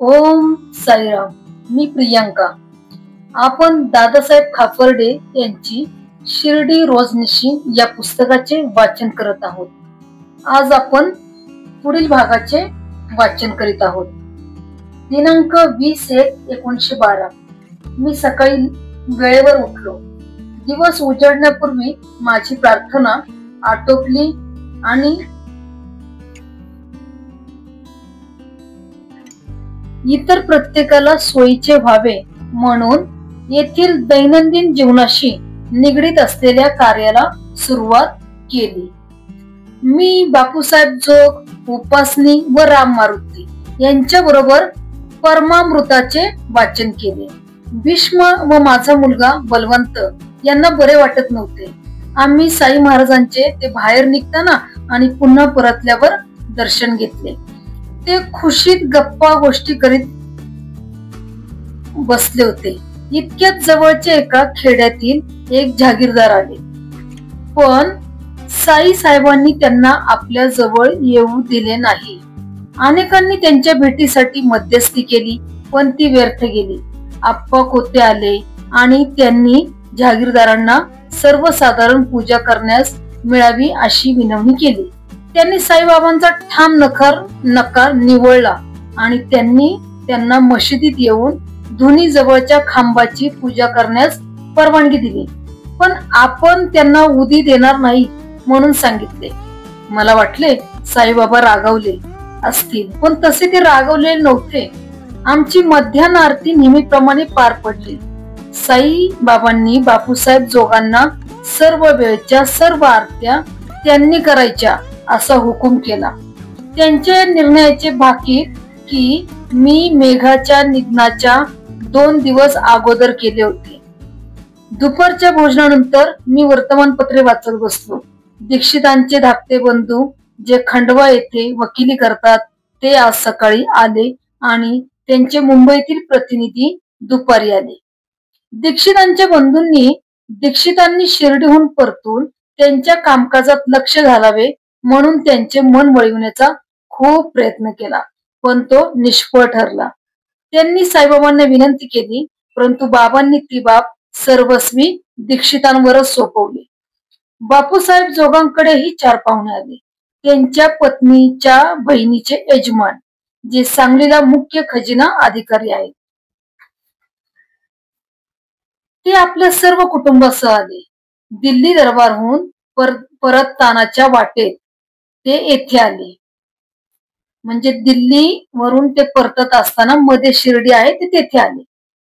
ओम साईराम. मी प्रियांका. आपण दादासाहेब खापर्डे यांची शिर्डी रोजनिशी या पुस्तकाचे वाचन करत आहोत. आज आपण पुढील भागाचे वाचन करीत आहोत. दिनांक 20/1/1912. मी सकाळी वेळेवर उठलो. दिवस उजडण्यापूर्वी माझी प्रार्थना आटोपली आणि इतर प्रत्येकाला सोयीचे व्हावे म्हणून येथील दैनंदिन जीवनाशी निगडीत असलेल्या कार्याला सुरुवात केली. मी बापूसाहेब जोग, उपासनी व राम मारुती यांच्या बरोबर परमामृताचे वाचन केले. भीष्म व माझा मुलगा बलवंत यांना बरे वाटत नव्हते. आम्ही साई महाराजांचे ते बाहेर निघताना आणि पुन्हा परतल्यावर दर्शन घेतले. ते खुशीत गप्पा गोष्टी करीत बसले होते. इतक्यात जवळच्या एका खेड्यातील एक जहागीरदार आले, पण साई साहेबांनी त्यांना आपल्या जवळ येऊ दिले नाही. अनेकांनी त्यांच्या भेटीसाठी मध्यस्थी केली, पण ती व्यर्थ गेली. आप्पा कोते आले आणि त्यांनी जहागीरदारांना सर्वसाधारण पूजा करण्यास मिळावी अशी विनवणी केली. त्यांनी साईबाबांचा ठाम नकार निवळला आणि त्यांनी त्यांना मशिदीत येऊन धुनी जवळच्या खांबाची पूजा करण्यास परवानगी दिली, पण आपण त्यांना उदी देणार नाही म्हणून सांगितले. मला वाटले साईबाबा रागावले असतील, पण तसे ते रागावले नव्हते. आमची मध्यान्ह आरती नेहमीप्रमाणे पार पडली. साईबाबांनी बापूसाहेब जोगांना सर्व वेळच्या सर्व आरत्या त्यांनी करायच्या असा हुकूम केला. त्यांच्या निर्णयाचे भाकीत की मी मेघाच्या निधनाच्या 2 दिवस अगोदर केले होते. दुपारच्या भोजनानंतर मी वर्तमानपत्रे वाचत बसलो. दीक्षितांचे धाकटे बंधू जे खंडवा येथे वकिली करतात ते आज सकाळी आले आणि त्यांचे मुंबईतील प्रतिनिधी दुपारी आले. दीक्षितांच्या बंधूंनी दीक्षितांनी शिर्डीहून परतून त्यांच्या कामकाजात लक्ष घालावे म्हणून त्यांचे मन वळविण्याचा खूप प्रयत्न केला, पण तो निष्फळ ठरला. त्यांनी साईबाबांना विनंती केली, परंतु बाबांनी ती बाब सर्वस्वी दीक्षितांवरच सोपवली. बापूसाहेब जोगांकडेही 4 पाहुणे आले. त्यांच्या पत्नीच्या बहिणीचे यजमान, जे सांगलीला मुख्य खजिना अधिकारी आहेत, ते आपल्या सर्व कुटुंबासह आले. दिल्ली दरबारहून परततानाच्या वाटेत ते येथे आले. म्हणजे दिल्ली वरून ते परतत असताना मध्ये शिर्डी आहे ते तेथे आले.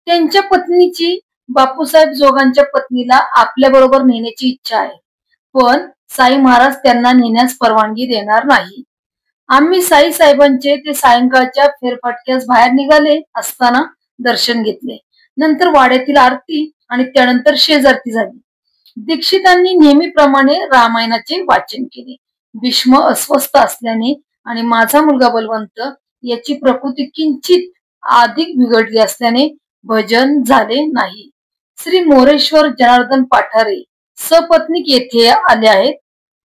त्यांच्या पत्नीची, बापूसाहेब जोगांच्या पत्नीला आपल्या बरोबर नेण्याची इच्छा आहे, पण साई महाराज त्यांना नेण्यास परवानगी देणार नाही. आम्ही साई साहेबांचे ते सायंकाळच्या फेरफटक्यास बाहेर निघाले असताना दर्शन घेतले. नंतर वाड्यातील आरती आणि त्यानंतर शेजारती झाली. दीक्षितांनी नेहमीप्रमाणे रामायणाचे वाचन केले. भीष्म अस्वस्थ असल्याने आणि माझा मुलगा बलवंत याची प्रकृती किंचित अधिक बिघडली असल्याने भजन झाले नाही. श्री मोरेश्वर जनार्दन पाठारे सपत्नीक येथे आले आहेत.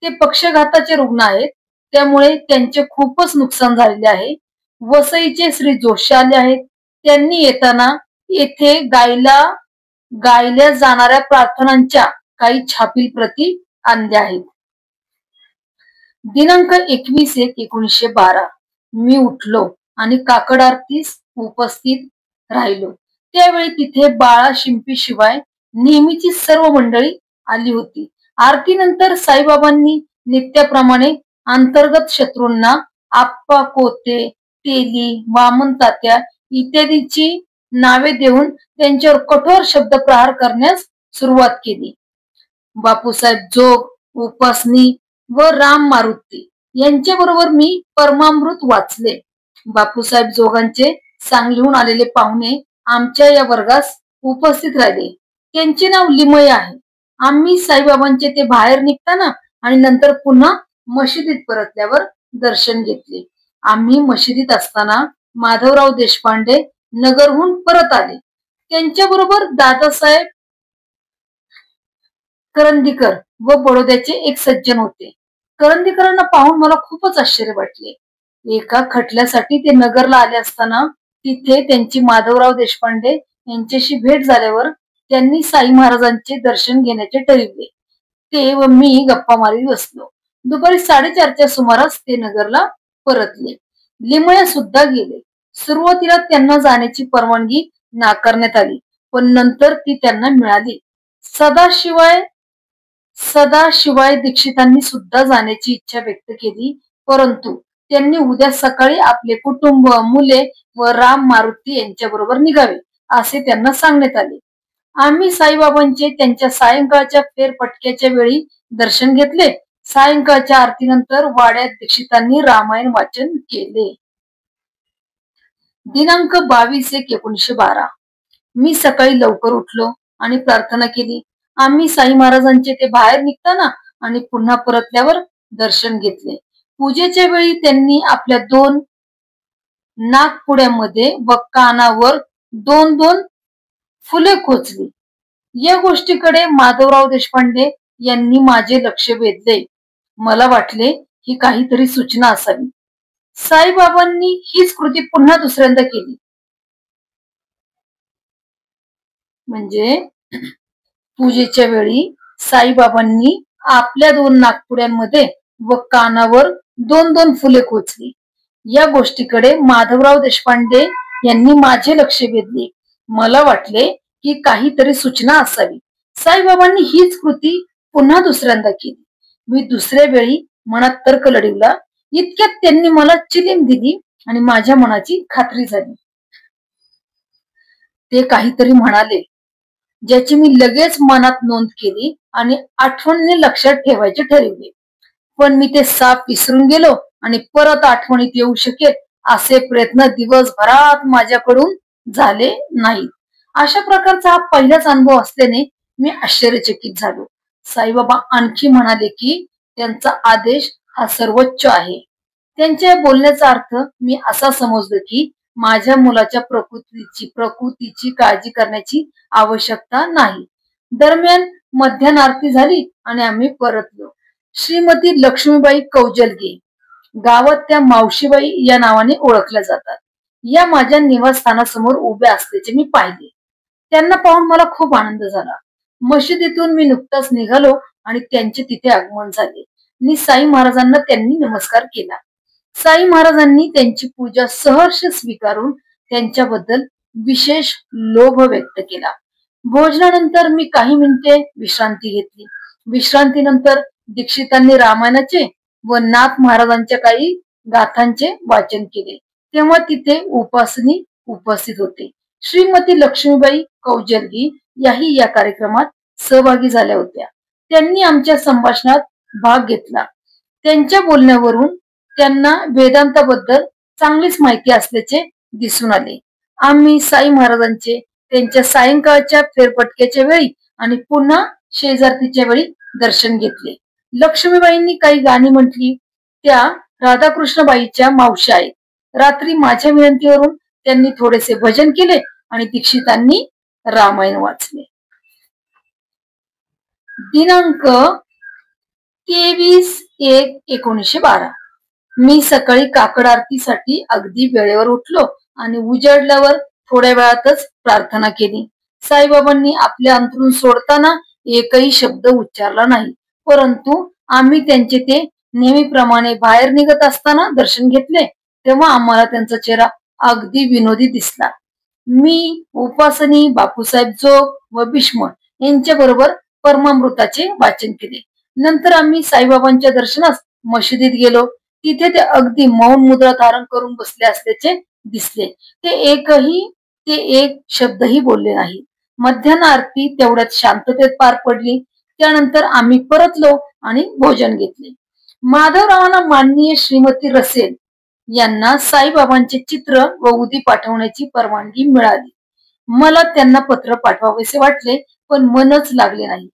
ते पक्षघाताचे रुग्ण आहेत, त्यामुळे त्यांचे खूपच नुकसान झालेले आहे. वसईचे श्री जोशी आले आहेत. त्यांनी येताना येथे गायल्या जाणाऱ्या प्रार्थनांच्या काही छापील प्रती आणल्या आहेत. दिनांक 21/1/1912. मी उठलो आणि काकड आरतीस उपस्थित राहिलो. त्यावेळी तिथे बाळा शिंपी शिवाय नेहमीची सर्व मंडळी आली होती. आरतीनंतर साईबाबांनी नित्याप्रमाणे अंतर्गत शत्रूंना आप्पा कोते, तेली, वामन तात्या इत्यादीची नावे देऊन त्यांच्यावर कठोर शब्दप्रहार करण्यास सुरुवात केली. बापूसाहेब जोग, उपासनी व राम मारुती यांच्या बरोबर मी परमामृत वाचले. बापूसाहेब जोगांचे सांगलीहून आलेले पाहुणे आमच्या या वर्गास उपस्थित राहिले. त्यांचे नाव लिमय आहे. आम्ही साईबाबांचे ते बाहेर निघताना आणि नंतर पुन्हा मशिदीत परतल्यावर दर्शन घेतले. आम्ही मशिदीत असताना माधवराव देशपांडे नगरहून परत आले. त्यांच्या बरोबर दादासाहेब करंदीकर व बडोद्याचे एक सज्जन होते. करंदीकरांना पाहून मला खूपच आश्चर्य वाटले. एका खटल्यासाठी ते नगरला आले असताना तिथे त्यांची माधवराव देशपांडे यांच्याशी भेट झाल्यावर त्यांनी साई महाराजांचे दर्शन घेण्याचे ठरविले. ते व मी गप्पा मारी बसलो. दुपारी 4:30च्या सुमारास ते नगरला परतले. लिमया सुद्धा गेले. सुरुवातीला त्यांना जाण्याची परवानगी नाकारण्यात आली, पण नंतर ती त्यांना मिळाली. सदाशिवाय दीक्षितांनी सुद्धा जाण्याची इच्छा व्यक्त केली, परंतु त्यांनी उद्या सकाळी आपले कुटुंब, मुले व राम मारुती यांच्याबरोबर निघावे असे त्यांना सांगण्यात आले. आम्ही साईबाबांचे त्यांच्या सायंकाळच्या फेरफटक्याच्या वेळी दर्शन घेतले. सायंकाळच्या आरतीनंतर वाड्यात दीक्षितांनी रामायण वाचन केले. दिनांक 22/1/1912. मी सकाळी लवकर उठलो आणि प्रार्थना केली. आम्ही साई महाराजांचे ते बाहेर निघताना आणि पुन्हा परतल्यावर दर्शन घेतले. पूजेच्या वेळी त्यांनी आपल्या 2 नागपुड्यामध्ये व कानावर 2 फुले खोचली. या गोष्टीकडे माधवराव देशपांडे यांनी माझे लक्ष वेधले. मला वाटले ही काहीतरी सूचना असावी. साईबाबांनी हीच कृती पुन्हा दुसऱ्यांदा केली. म्हणजे पूजेच्या वेळी साईबाबांनी आपल्या 2 नागपुड्यांमध्ये व कानावर 2 फुले खोचली. या गोष्टीकडे माधवराव देशपांडे यांनी माझे लक्ष वेधले. मला वाटले की काहीतरी सूचना असावी. साईबाबांनी हीच कृती पुन्हा दुसऱ्यांदा केली. मी दुसऱ्या वेळी मनात तर्क लढवला. इतक्यात त्यांनी मला चिलीम दिली आणि माझ्या मनाची खात्री झाली. ते काहीतरी म्हणाले, ज्याची मी लगेच मनात नोंद केली आणि आठवणीने लक्षात ठेवायचे ठरवले. पण मी ते साप विसरून गेलो आणि परत आठवणीत येऊ शकेल असे प्रयत्न दिवसभरात माझ्याकडून झाले नाहीत. अशा प्रकारचा हा पहिलाच अनुभव असल्याने मी आश्चर्यचकित झालो. साईबाबा आणखी म्हणाले की त्यांचा आदेश हा सर्वोच्च आहे. त्यांच्या बोलण्याचा अर्थ मी असा समजलो की माझ्या मुलाच्या प्रकृतीची काळजी करण्याची आवश्यकता नाही. दरम्यान मध्यान आरती झाली आणि आम्ही परतलो. श्रीमती लक्ष्मीबाई कौजलगे, गावात त्या मावशीबाई या नावाने ओळखल्या जातात, या माझ्या निवासस्थानासमोर उभ्या असल्याचे मी पाहिले. त्यांना पाहून मला खूप आनंद झाला. मशिदीतून मी नुकताच निघालो आणि त्यांचे तिथे आगमन झाले. मी साई महाराजांना त्यांनी नमस्कार केला. साई महाराजांनी त्यांची पूजा सहर्ष स्वीकारून त्यांच्याबद्दल विशेष लोभ व्यक्त केला. भोजनानंतर मी काही मिनिटे विश्रांती घेतली. विश्रांतीनंतर दीक्षितांनी रामायणाचे व नाथ महाराजांच्या काही गाथांचे वाचन केले. तेव्हा तिथे उपासनी उपस्थित होते. श्रीमती लक्ष्मीबाई कौजलगी याही या कार्यक्रमात सहभागी झाल्या होत्या. त्यांनी आमच्या संभाषणात भाग घेतला. त्यांच्या बोलण्यावरून त्यांना वेदांताबद्दल चांगलीच माहिती असल्याचे दिसून आले. आम्ही साई महाराजांचे त्यांच्या सायंकाळच्या फेरफटक्याच्या वेळी आणि पुन्हा शेजारतीच्या वेळी दर्शन घेतले. लक्ष्मीबाईंनी काही गाणी म्हटली. त्या राधाकृष्णबाईच्या मावशी आहेत. रात्री माझ्या विनंतीवरून त्यांनी थोडेसे भजन केले आणि दीक्षितांनी रामायण वाचले. दिनांक 23/1/1912. मी सकाळी काकड आरतीसाठी अगदी वेळेवर उठलो आणि उजाडल्यावर थोड्या वेळातच प्रार्थना केली. साईबाबांनी आपले अंथरूण सोडताना एकही शब्द उच्चारला नाही, परंतु आम्ही त्यांचे ते नेहमीप्रमाणे बाहेर निघत असताना दर्शन घेतले. तेव्हा आम्हाला त्यांचा चेहरा अगदी विनोदी दिसला. मी, उपासनी, बापूसाहेब जोग व भीष्म यांच्या बरोबर परमामृताचे वाचन केले. नंतर आम्ही साईबाबांच्या दर्शनास मशिदीत गेलो. तिथे ते अगदी मौन मुद्रा धारण करून बसले असल्याचे दिसले. ते एक शब्दही बोलले नाही. मध्यान्ह आरती तेवढ्यात शांततेत पार पडली. त्यानंतर आम्ही परतलो आणि भोजन घेतले. माधवरावांना माननीय श्रीमती रसेल यांना साईबाबांचे चित्र व उदी पाठवण्याची परवानगी मिळाली. मला त्यांना पत्र पाठवावेसे वाटले, पण मनच लागले नाही.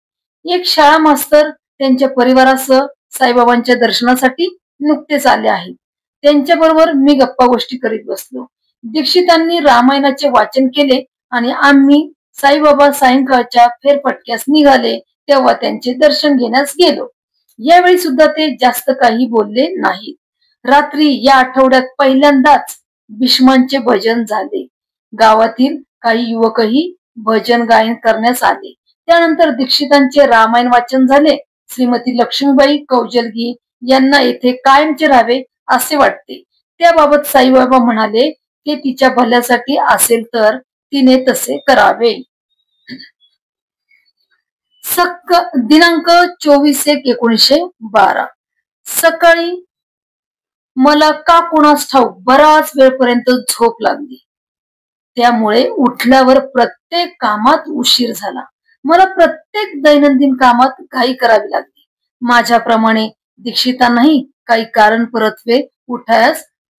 एक शाळा मास्तर त्यांच्या परिवारासह साईबाबांच्या दर्शनासाठी नुकतेच आले आहेत. त्यांच्याबरोबर मी गप्पा गोष्टी करीत बसलो. दीक्षितांनी रामायणाचे वाचन केले आणि आम्ही साईबाबा सायंकाळच्या फेरफटक्यास निघाले तेव्हा त्यांचे दर्शन घेण्यास गेलो. यावेळी सुद्धा ते जास्त काही बोलले नाहीत. रात्री या आठवड्यात पहिल्यांदाच भीष्मांचे भजन झाले. गावातील काही युवकही भजन गायन करण्यास आले. त्यानंतर दीक्षितांचे रामायण वाचन झाले. श्रीमती लक्ष्मीबाई कौजलगी यांना येथे कायमचे राहावे असे वाटते. त्याबाबत साईबाबा म्हणाले की तिच्या भल्यासाठी असेल तर तिने तसे करावे. दिनांक 24/1/1912 सकाळी मला का कुणास ठाऊक बराच वेळपर्यंत झोप लागली. त्यामुळे उठल्यावर प्रत्येक कामात उशीर झाला. मला प्रत्येक दैनंदिन कामात घाई करावी लागली. माझ्याप्रमाणे दीक्षितांनाही काही कारण परत्वे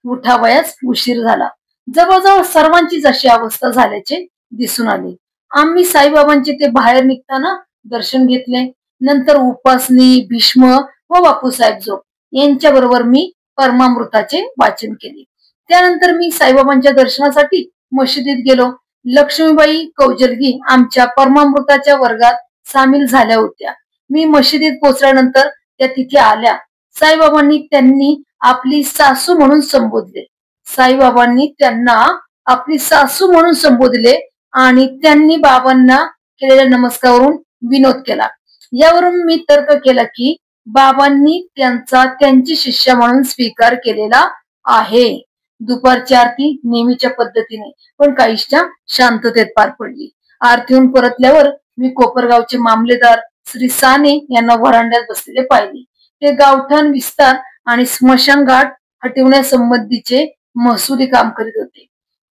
उठावयास उशीर झाला. जवळजवळ सर्वांचीच अशी अवस्था झाल्याचे दिसून आले. आम्ही साईबाबांचे ते बाहेर निघताना दर्शन घेतले. नंतर उपासनी, भीष्म व बापूसाहेब जोग यांच्या बरोबर मी परमामृताचे वाचन केले. त्यानंतर मी साईबाबांच्या दर्शनासाठी मशिदीत गेलो. लक्ष्मीबाई कौजलगी आमच्या परमामृताच्या वर्गात सामील झाल्या होत्या. मी मशिदीत पोहोचल्यानंतर त्या तिथे आल्या. साईबाबांनी त्यांनी आपली सासू म्हणून संबोधले. साईबाबांनी त्यांना आपली सासू म्हणून संबोधले आणि त्यांनी बाबांना केलेल्या नमस्कारावरून विनोद केला. यावरून मी तर्क केला की बाबांनी त्यांची शिष्या म्हणून स्वीकार केलेला आहे. दुपारची आरती नेहमीच्या पद्धतीने पण काहीशा शांततेत पार पडली. आरतीहून परतल्यावर मी कोपरगावचे मामलेदार श्री साने यांना व्हरांड्यात बसलेले पाहिले. ते गावठाण विस्तार आणि स्मशान घाट हटविण्यासंबंधीचे महसुली काम करीत होते.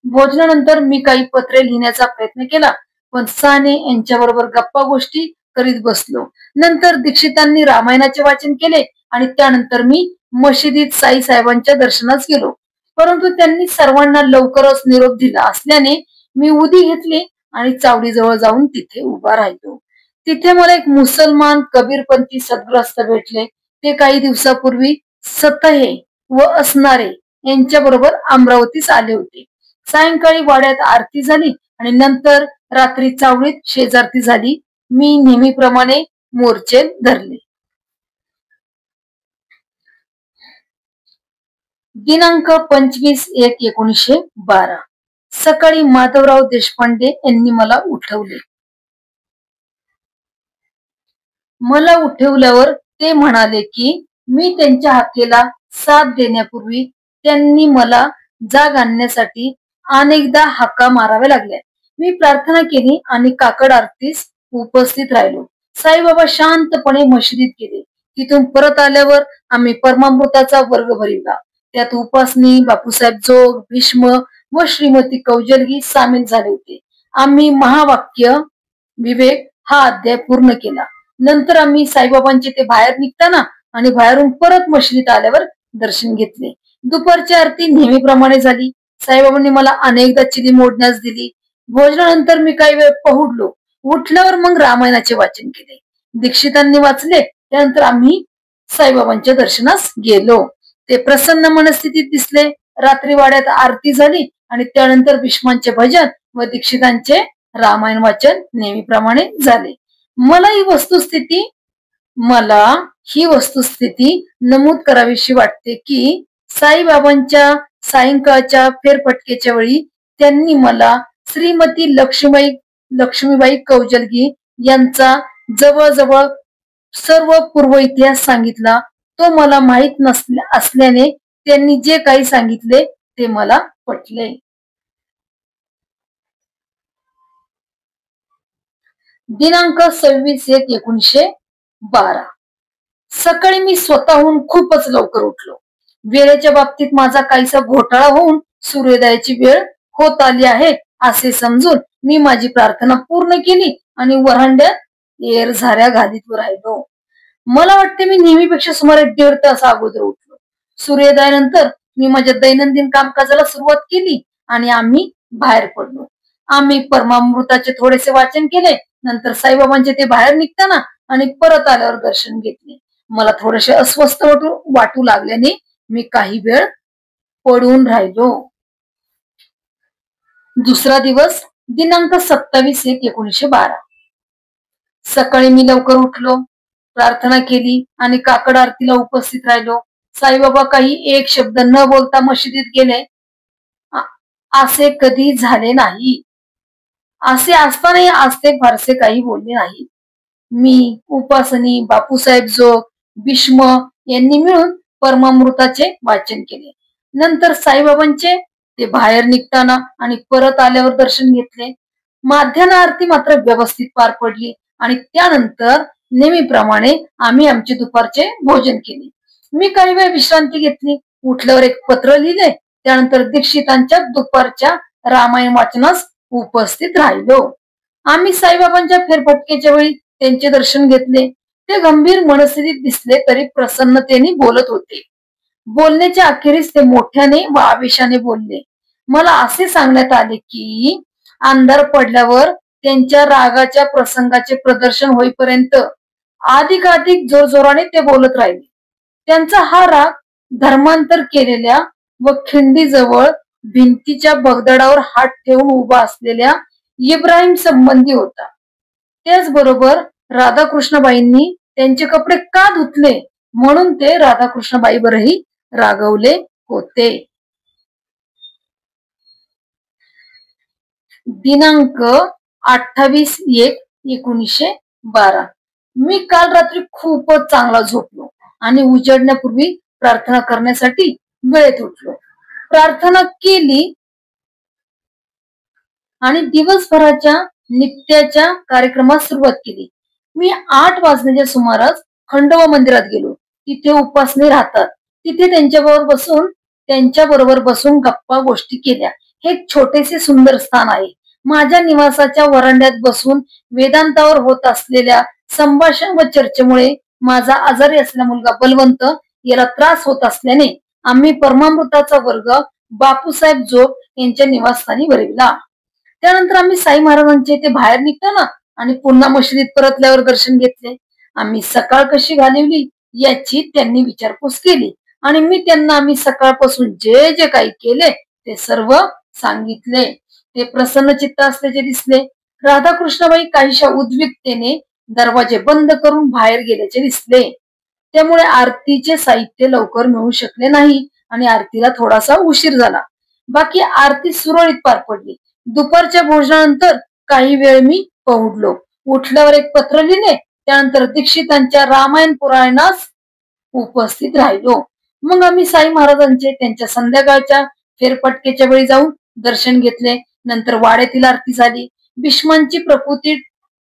भोजनानंतर मी काही पत्रे लिहिण्याचा प्रयत्न केला, पण साने यांच्या बरोबर गप्पा गोष्टी करीत बसलो. नंतर दीक्षितांनी रामायणाचे वाचन केले आणि त्यानंतर मी मशिदीत साई साहेबांच्या दर्शनास गेलो. परंतु त्यांनी सर्वांना लवकरच निरोप दिला असल्याने मी उदी घेतली आणि चावडीजवळ जाऊन तिथे उभा राहिलो. तिथे मला एक मुसलमान कबीरपंथी सद्ग्रस्त भेटले. ते काही दिवसापूर्वी सतहे व असणारे यांच्या बरोबर अमरावतीस आले होते. सायंकाळी वाड्यात आरती झाली आणि नंतर रात्री चावडीत शेजारती झाली. मी नेहमीप्रमाणे मोर्चे धरले. दिनांक 25/1/1912 सकाळी माधवराव देशपांडे यांनी मला उठवले. मला उठवल्यावर ते म्हणाले की मी त्यांच्या हाकेला साथ देण्यापूर्वी त्यांनी मला जाग आणण्यासाठी अनेकदा हाका माराव्या लागल्या. मी प्रार्थना केली आणि काकड आरतीस उपस्थित राहिलो. साईबाबा शांतपणे मशिदीत गेले. तिथून परत आल्यावर आम्ही परमामृताचा वर्ग भरला. त्यात उपासनी, बापूसाहेब जोग, भीष्म व श्रीमती कौजलगी सामील झाले होते. आम्ही महावाक्य विवेक हा अध्याय पूर्ण केला. नंतर आम्ही साईबाबांचे ते बाहेर निघताना आणि बाहेरून परत मशिदीत आल्यावर दर्शन घेतले. दुपारची आरती नेहमीप्रमाणे झाली. साईबाबांनी मला अनेकदा चिली मोडण्यास दिली. भोजनानंतर मी काही वेळ पहुडलो. उठल्यावर मग रामायणाचे वाचन केले. दीक्षितांनी वाचले. त्यानंतर आम्ही साईबाबांच्या दर्शनास गेलो. ते प्रसन्न मनस्थितीत दिसले. रात्री वाड्यात आरती झाली आणि त्यानंतर भीष्मांचे भजन व दीक्षितांचे रामायण वाचन नेहमीप्रमाणे झाले. मला ही वस्तुस्थिती नमूद करावीशी वाटते की साईबाबांच्या सायंकाळच्या फेरफटकेच्या वेळी त्यांनी मला श्रीमती लक्ष्मीबाई कौजलगी यांचा जवळजवळ सर्व पूर्व इतिहास सांगितला. तो मला माहित असल्याने त्यांनी जे काही सांगितले ते मला पटले. दिनांक 26/1/1912 सकाळी मी स्वतःहून खूपच लवकर उठलो. वेळेच्या बाबतीत माझा काहीसा घोटाळा होऊन सूर्योदयाची वेळ होत आली आहे असे समजून मी माझी प्रार्थना पूर्ण केली आणि वरांड्यात झाऱ्या घालीत राहिलो. मला वाटते मी नेहमीपेक्षा सुमारे 1.5 तास अगोदर उठलो. सूर्योदयानंतर मी माझ्या दैनंदिन कामकाजाला सुरुवात केली आणि आम्ही बाहेर पडलो. आम्ही परमामृताचे थोडेसे वाचन केले. नंतर साईबाबांचे ते बाहेर निघताना आणि परत आल्यावर दर्शन घेतले. मला थोडेसे अस्वस्थ वाटू लागल्याने मी काही वेळ पडून राहिलो. दुसरा दिवस दिनांक 27/1/1912 सकाळी मी लवकर उठलो, प्रार्थना केली आणि काकड आरतीला उपस्थित राहिलो. साईबाबा काही एक शब्द न बोलता मशिदीत गेले. असे कधी झाले नाही. असे असतानाही आज ते फारसे काही बोलले नाही. मी, उपासनी, बापूसाहेब जोग, भीष्म यांनी मिळून परमामृताचे वाचन केले. नंतर साईबाबांचे ते बाहेर निघताना आणि परत आल्यावर दर्शन घेतले. माध्यान्ह आरती मात्र व्यवस्थित पार पडली आणि त्यानंतर नेहमीप्रमाणे आम्ही आमचे दुपारचे भोजन केले. मी काही वेळ विश्रांती घेतली. उठल्यावर एक पत्र लिहिले. त्यानंतर दीक्षितांच्या दुपारच्या रामायण वाचनास उपस्थित राहिलो. आम्ही साईबाबांच्या फेरफटकेच्या वेळी त्यांचे दर्शन घेतले. ते गंभीर मनस्थितीत दिसले तरी प्रसन्नतेने बोलत होते. बोलण्याच्या अखेरीस ते मोठ्याने व आवेशाने बोलले. मला असे सांगण्यात आले की अंधार पडल्यावर त्यांच्या रागाच्या प्रसंगाचे प्रदर्शन होईपर्यंत अधिकाधिक जोरजोराने ते बोलत राहिले. त्यांचा हा राग धर्मांतर केलेल्या व खिंडीजवळ भिंतीच्या भगदडावर हात ठेवून उभा असलेल्या इब्राहिम संबंधी होता. त्याचबरोबर राधाकृष्णबाईंनी त्यांचे कपडे का धुतले म्हणून ते राधाकृष्णबाईवरही रागवले होते. दिनांक 28/1/1912. मी काल रात्री खूपच चांगला झोपलो आणि उजडण्यापूर्वी प्रार्थना करण्यासाठी वेळेत उठलो. प्रार्थना केली आणि दिवसभराच्या नित्याच्या कार्यक्रमास सुरुवात केली. मी 8 वाजण्याच्या सुमारास खंडोबा मंदिरात गेलो. तिथे उपासनी राहतात. तिथे त्यांच्याबरोबर बसून गप्पा गोष्टी केल्या. हे एक छोटेसे सुंदर स्थान आहे. माझ्या निवासाच्या वरांड्यात बसून वेदांतावर होत असलेल्या संभाषण व चर्चेमुळे माझा आजारी असलेला मुलगा बलवंत याला त्रास होत असल्याने आम्ही परमामृताचा वर्ग बापूसाहेब जोग यांच्या निवासस्थानी भरविला. त्यानंतर आम्ही साई महाराजांचे ते बाहेर निघताना आणि पुन्हा मशिदीत परतल्यावर दर्शन घेतले. आम्ही सकाळ कशी घालवली याची त्यांनी विचारपूस केली आणि मी त्यांना आम्ही सकाळपासून जे जे काही केले ते सर्व सांगितले. ते प्रसन्न चित्त असल्याचे दिसले. राधाकृष्णबाई काहीशा उद्विग्नतेने दरवाजे बंद करून बाहेर गेल्याचे दिसले. त्यामुळे आरतीचे साहित्य लवकर मिळू शकले नाही आणि आरतीला थोडासा उशीर झाला. बाकी आरती सुरळीत पार पडली. दुपारच्या भोजनानंतर काही वेळ मी पहुडलो. उठल्यावर एक पत्र लिहिले. त्यानंतर दीक्षितांच्या रामायण पुराणास उपस्थित राहिलो. मग आम्ही साई महाराजांचे त्यांच्या संध्याकाळच्या फेरफटकेच्या वेळी जाऊन दर्शन घेतले. नंतर वाड्यातील आरती झाली. भीष्मांची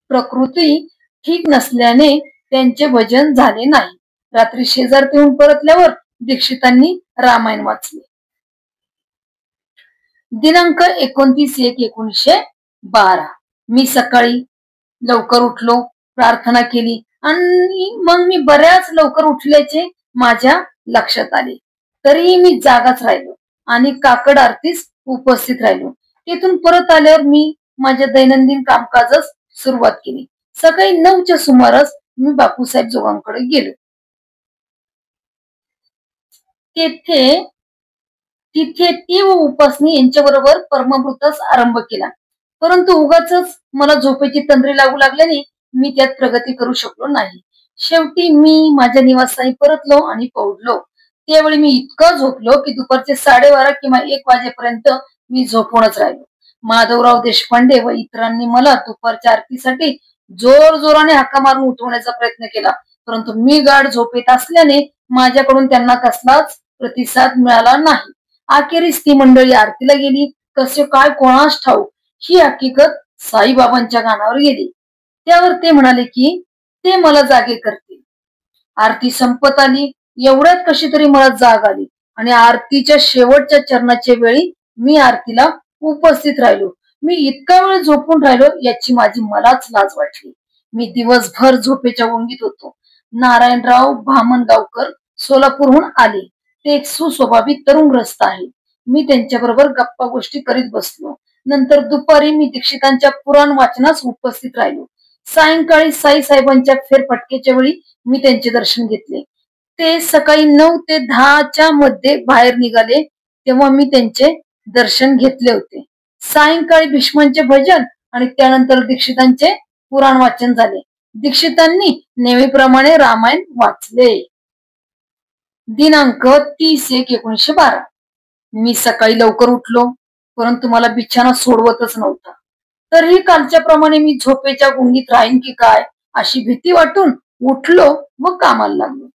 प्रकृती ठीक नसल्याने त्यांचे भजन झाले नाही. रात्री शेजारतीहून परतल्यावर दीक्षितांनी रामायण वाचले. दिनांक 29/1/1912. मी सकाळी लवकर उठलो, प्रार्थना केली आणि मग मी बऱ्याच लवकर उठल्याचे माझ्या लक्षात आले. तरीही मी जागाच राहिलो आणि काकड आरतीस उपस्थित राहिलो. तिथून परत आल्यावर मी माझ्या दैनंदिन कामकाजास सुरुवात केली. सकाळी 9च्या सुमारास मी बापूसाहेब जोगांकडे गेलो. तिथे ती व उपासनी यांच्याबरोबर परमामृतास आरंभ केला. परंतु उगाच मला झोपेची तंद्री लागू लागल्याने मी त्यात प्रगती करू शकलो नाही. शेवटी मी माझ्या निवासस्थानी परतलो आणि पौडलो. त्यावेळी मी इतकं झोपलो की दुपारचे 12:30 किंवा 1 वाजेपर्यंत मी झोपूनच राहिलो. माधवराव देशपांडे व इतरांनी मला दुपारच्या आरतीसाठी जोर जोराने हाका मारून उठवण्याचा प्रयत्न केला. परंतु मी गाढ झोपेत असल्याने माझ्याकडून त्यांना कसलाच प्रतिसाद मिळाला नाही. अखेरीस ती मंडळी आरतीला गेली. कसे काय कोणास ठाऊक ही हकीकत साईबाबांच्या कानावर गेली. त्यावर ते म्हणाले की ते मला जागे करतील. आरती संपत आली. एवढ्यात कशी तरी मला जाग आली आणि आरतीच्या शेवटच्या चरणाच्या वेळी मी आरतीला उपस्थित राहिलो. मी इतका वेळ झोपून राहिलो याची मलाच लाज वाटली. मी दिवसभर झोपेच्या गुंगीत होतो. नारायणराव भामनगावकर सोलापूरहून आले. ते एक सुस्वभावी तरुण ग्रस्त आहे. मी त्यांच्याबरोबर गप्पा गोष्टी करीत बसलो. नंतर दुपारी मी दीक्षितांच्या पुराण वाचनास उपस्थित राहिलो. सायंकाळी साईबाबांच्या फेरफटकेच्या वेळी मी त्यांचे दर्शन घेतले. ते सकाळी 9 ते 10च्या मध्ये बाहेर निघाले तेव्हा मी त्यांचे दर्शन घेतले होते. सायंकाळी भीष्मांचे भजन आणि त्यानंतर दीक्षितांचे पुराण वाचन झाले. दीक्षितांनी नेहमीप्रमाणे रामायण वाचले. दिनांक 30/1/1912. मी सकाळी लवकर उठलो, परंतु मला बिछाना सोडवतच नव्हता. तरीही कालच्या प्रमाणे मी झोपेच्या गुंगीत राहीन की काय अशी भीती वाटून उठलो व कामाला लागलो.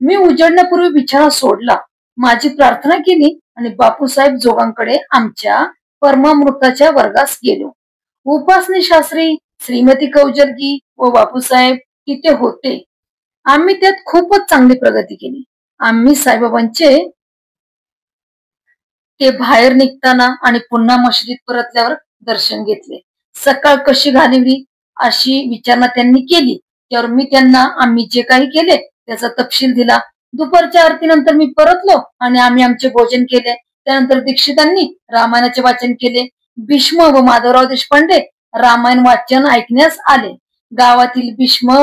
मी उजडण्यापूर्वी बिछाना सोडला, माझी प्रार्थना केली आणि बापूसाहेब जोगांकडे आमच्या परमामृताच्या वर्गास गेलो. उपासनी शास्त्री, श्रीमती कौजलगी व बापूसाहेब तिथे होते. आम्ही त्यात खूपच चांगली प्रगती केली. आम्ही साईबाबांचे ते बाहेर निघताना आणि पुन्हा मशिदीत परतल्यावर दर्शन घेतले. सकाळ कशी घालवली अशी विचारणा त्यांनी केली. त्यावर मी त्यांना आम्ही जे काही केले त्याचा तपशील दिला. दुपारच्या आरतीनंतर मी परतलो आणि आम्ही आमचे भोजन केले. त्यानंतर दीक्षितांनी रामायणाचे वाचन केले. भीष्म व माधवराव देशपांडे रामायण वाचन ऐकण्यास आले. गावातील भीष्म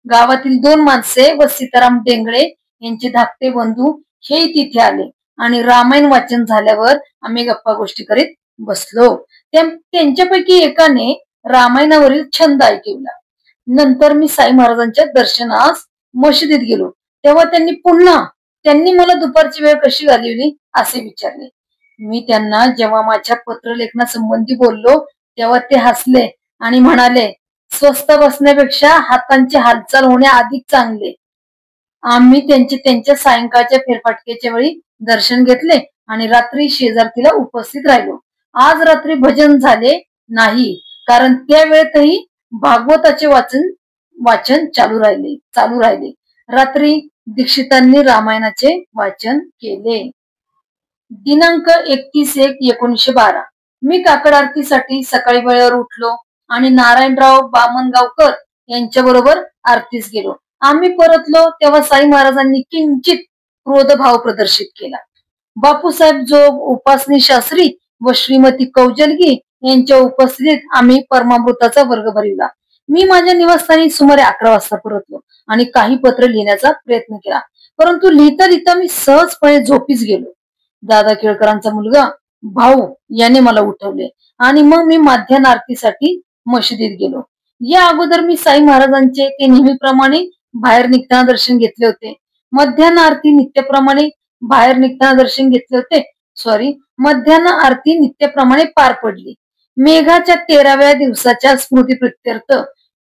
गावातील 2 माणसे व सीताराम डेंगळे यांचे धाकटे बंधू हे तिथे आले आणि रामायण वाचन झाल्यावर आम्ही गप्पा गोष्टी करीत बसलो. त्यांच्यापैकी एकाने रामायणावरील छंद ऐकवला. नंतर मी साई महाराजांच्या दर्शनास मशिदीत गेलो. तेव्हा त्यांनी मला दुपारची वेळ कशी घालवली असे विचारले. मी त्यांना जेव्हा माझ्या पत्रलेखनासंबंधी बोललो तेव्हा ते हसले आणि म्हणाले, स्वस्थ बसण्यापेक्षा हातांची हालचाल होणे अधिक चांगले. आम्ही त्यांच्या सायंकाळच्या फेरफाटक्याच्या वेळी दर्शन घेतले आणि रात्री शेजारतीला उपस्थित राहिलो. आज रात्री भजन झाले नाही, कारण त्या वेळेतही भागवताचे वाचन चालू राहिले. रात्री दीक्षितांनी रामायणाचे वाचन केले. दिनांक 31/1/1912 मी काकड आरतीसाठी सकाळी वेळेवर उठलो आणि नारायणराव बामणगावकर यांच्या बरोबर आरतीस गेलो. आम्ही परतलो तेव्हा साई महाराजांनी किंचित क्रोधभाव प्रदर्शित केला. बापूसाहेब जोग, उपासनी शास्त्री व श्रीमती कौजलगी यांच्या उपस्थितीत आम्ही परमामृताचा वर्ग भरविला. मी माझ्या निवासस्थानी सुमारे 11 वाजता परतलो आणि काही पत्र लिहिण्याचा प्रयत्न केला, परंतु लिहिता लिहिता मी सहजपणे झोपीस गेलो. दादा केळकरांचा मुलगा भाऊ याने मला उठवले आणि मग मी माध्यान्ह आरतीसाठी मशिदीत गेलो. या अगोदर मी साई महाराजांचे ते नेहमीप्रमाणे बाहेर निघताना दर्शन घेतले होते. मध्यान्ह आरती नित्यप्रमाणे पार पडली. मेघाच्या 13व्या दिवसाच्या स्मृतीप्रित्यर्थ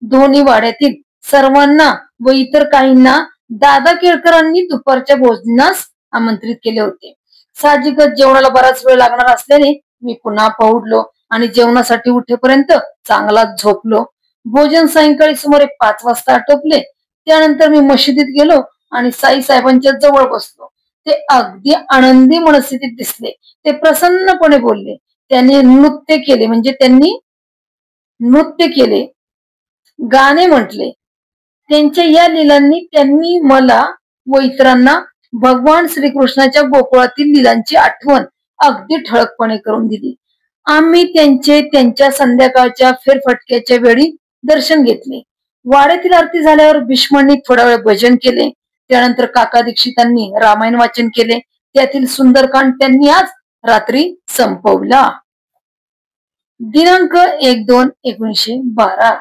दोन्ही वाड्यातील सर्वांना व इतर काहींना दादा केळकरांनी दुपारच्या भोजनास आमंत्रित केले होते. साहजिकच जेवणाला बराच वेळ लागणार असल्याने मी पुन्हा पहुडलो आणि जेवणासाठी उठेपर्यंत चांगलाच झोपलो. भोजन सायंकाळी सुमारे 5 वाजता आटोपले. त्यानंतर मी मशिदीत गेलो आणि साई साहेबांच्या जवळ बसलो. ते अगदी आनंदी मनस्थितीत दिसले. ते प्रसन्नपणे बोलले. त्यांनी नृत्य केले, गाणे म्हटले. त्यांच्या या लीलांनी त्यांनी मला व इतरांना भगवान श्रीकृष्णाच्या गोकुळातील लीलांची आठवण अगदी ठळकपणे करून दिली. आम्ही त्यांच्या संध्याकाळच्या फेरफटक्याच्या वेळी दर्शन घेतले. वाड्यातील आरती झाल्यावर भीष्मांनी थोडा वेळ भजन केले. त्यानंतर काका दीक्षितांनी रामायण वाचन केले. त्यातील सुंदरकांड त्यांनी आज रात्री संपवला. दिनांक 1/2/1912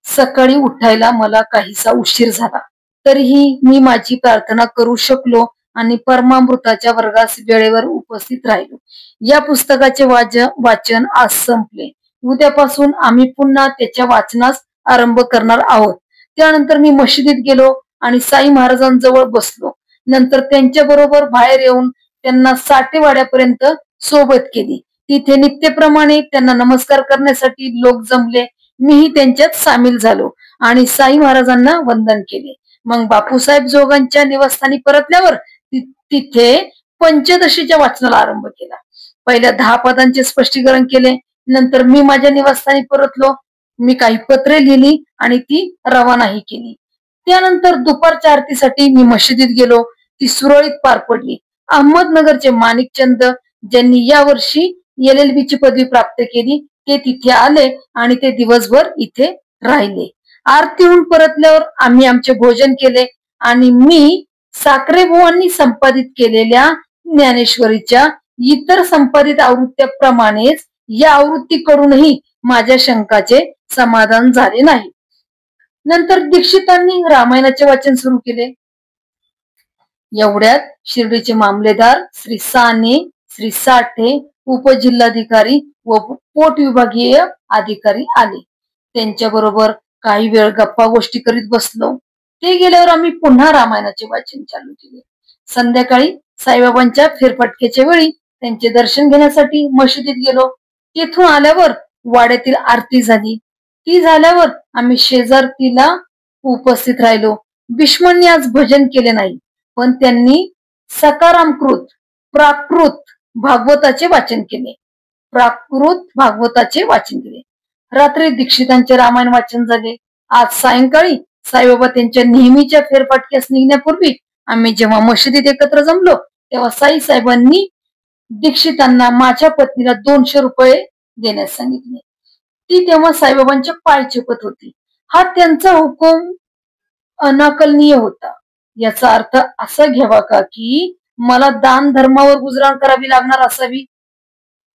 सकाळी उठायला मला काहीसा उशीर झाला. तरीही मी माझी प्रार्थना करू शकलो आणि परमामृताच्या वर्गास वेळेवर उपस्थित राहिलो. या पुस्तकाचे वाचन आज संपले. उद्यापासून आम्ही पुन्हा त्याच्या वाचनास आरंभ करणार आहोत. त्यानंतर मी मशिदीत गेलो आणि साई महाराजांजवळ बसलो. नंतर त्यांच्या बरोबर बाहेर येऊन त्यांना साठेवाड्यापर्यंत सोबत केली. तिथे नित्यप्रमाणे त्यांना नमस्कार करण्यासाठी लोक जमले. मीही त्यांच्यात सामील झालो आणि साई महाराजांना वंदन केले. मग बापूसाहेब जोगांच्या निवासस्थानी परतल्यावर तिथे पंचदशीच्या वाचनाला आरंभ केला. पहिल्या 10 पदांचे स्पष्टीकरण केले. नंतर मी माझ्या निवासस्थानी परतलो. मी काही पत्रे लिहिली आणि ती रवानाही केली. त्यानंतर दुपारच्या आरतीसाठी मी मशिदीत गेलो. ती सुरळीत पार पडली. अहमदनगरचे माणिकचंद ज्यांनी यावर्षी LLB ची पदवी प्राप्त केली ते तिथे आले आणि ते दिवसभर इथे राहिले. आरतीहून परतल्यावर आम्ही आमचे भोजन केले आणि मी साखरेबुवांनी संपादित केलेल्या ज्ञानेश्वरीच्या इतर संपादित आवृत्त्याप्रमाणेच या आवृत्तीकडूनही माझ्या शंकाचे समाधान झाले नाही. नंतर दीक्षितांनी रामायणाचे वाचन सुरू केले. एवढ्यात शिर्डीचे मामलेदार श्री साने, श्री साठे उपजिल्हाधिकारी व पोट विभागीय अधिकारी आले. त्यांच्या बरोबर काही वेळ गप्पा गोष्टी करीत बसलो. ते गेल्यावर आम्ही पुन्हा रामायणाचे वाचन चालू केले. संध्याकाळी साईबाबांच्या फेरफटक्याच्या वेळी त्यांचे दर्शन घेण्यासाठी मशिदीत गेलो. तिथून आल्यावर वाड्यातील आरती झाली. ती झाल्यावर आम्ही शेजारतीला उपस्थित राहिलो. भीष्मांनी आज भजन केले नाही, पण त्यांनी सकारामकृत प्राकृत भागवताचे वाचन केले. रात्री दीक्षितांचे रामायण वाचन झाले. आज सायंकाळी साईबाबा त्यांच्या नेहमीच्या फेरफटक्यास निघण्यापूर्वी आम्ही जेव्हा मशिदीत एकत्र जमलो तेव्हा साईबाबांनी दीक्षितांना माझ्या पत्नीला 200 रुपये देण्यास सांगितले. ती तेव्हा साईबाबांच्या पाय चेपत होती. हा त्यांचा हुकूम अनाकलनीय होता. याचा अर्थ असा घ्यावा का की मला दान धर्मावर गुजराण करावी लागणार असावी?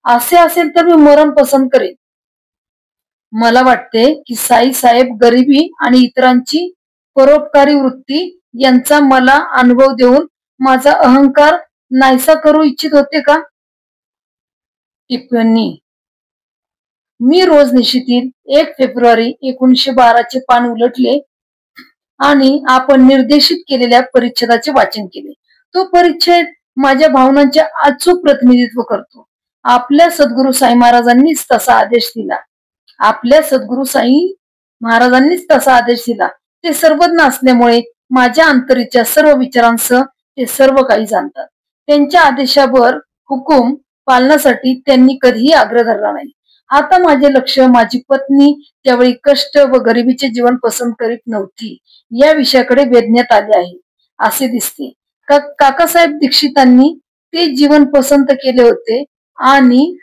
असे असेल तर मी मरण पसंत करेन. मला वाटते की साईसाहेब गरिबी आणि इतरांची परोपकारी वृत्ती यांचा मला अनुभव देऊन माझा अहंकार नाहीसा करू इच्छित होते का? टिप्पणी: मी रोजनिशीतील 1 फेब्रुवारी 1912 पान उलटले आणि आपण निर्देशित केलेल्या परिच्छेदाचे वाचन केले. तो परिच्छेद माझ्या भावनांचे अचूक प्रतिनिधित्व करतो. आपल्या सद्गुरू साई महाराजांनीच तसा आदेश दिला. ते सर्वज्ञ असल्यामुळे माझ्या अंतरीच्या सर्व विचारांसह ते सर्व काही जाणतात. त्यांच्या आदेशावर हुकूम पालनासाठी त्यांनी कधीही आग्रह धरला नाही. आता माझे लक्ष माझी पत्नी त्यावेळी कष्ट व गरिबीचे जीवन पसंत करीत नव्हती या विषयाकडे वेधण्यात आले आहे असे दिसते. काकासाहेब दीक्षितांनी ते जीवन पसंत केले होते आणि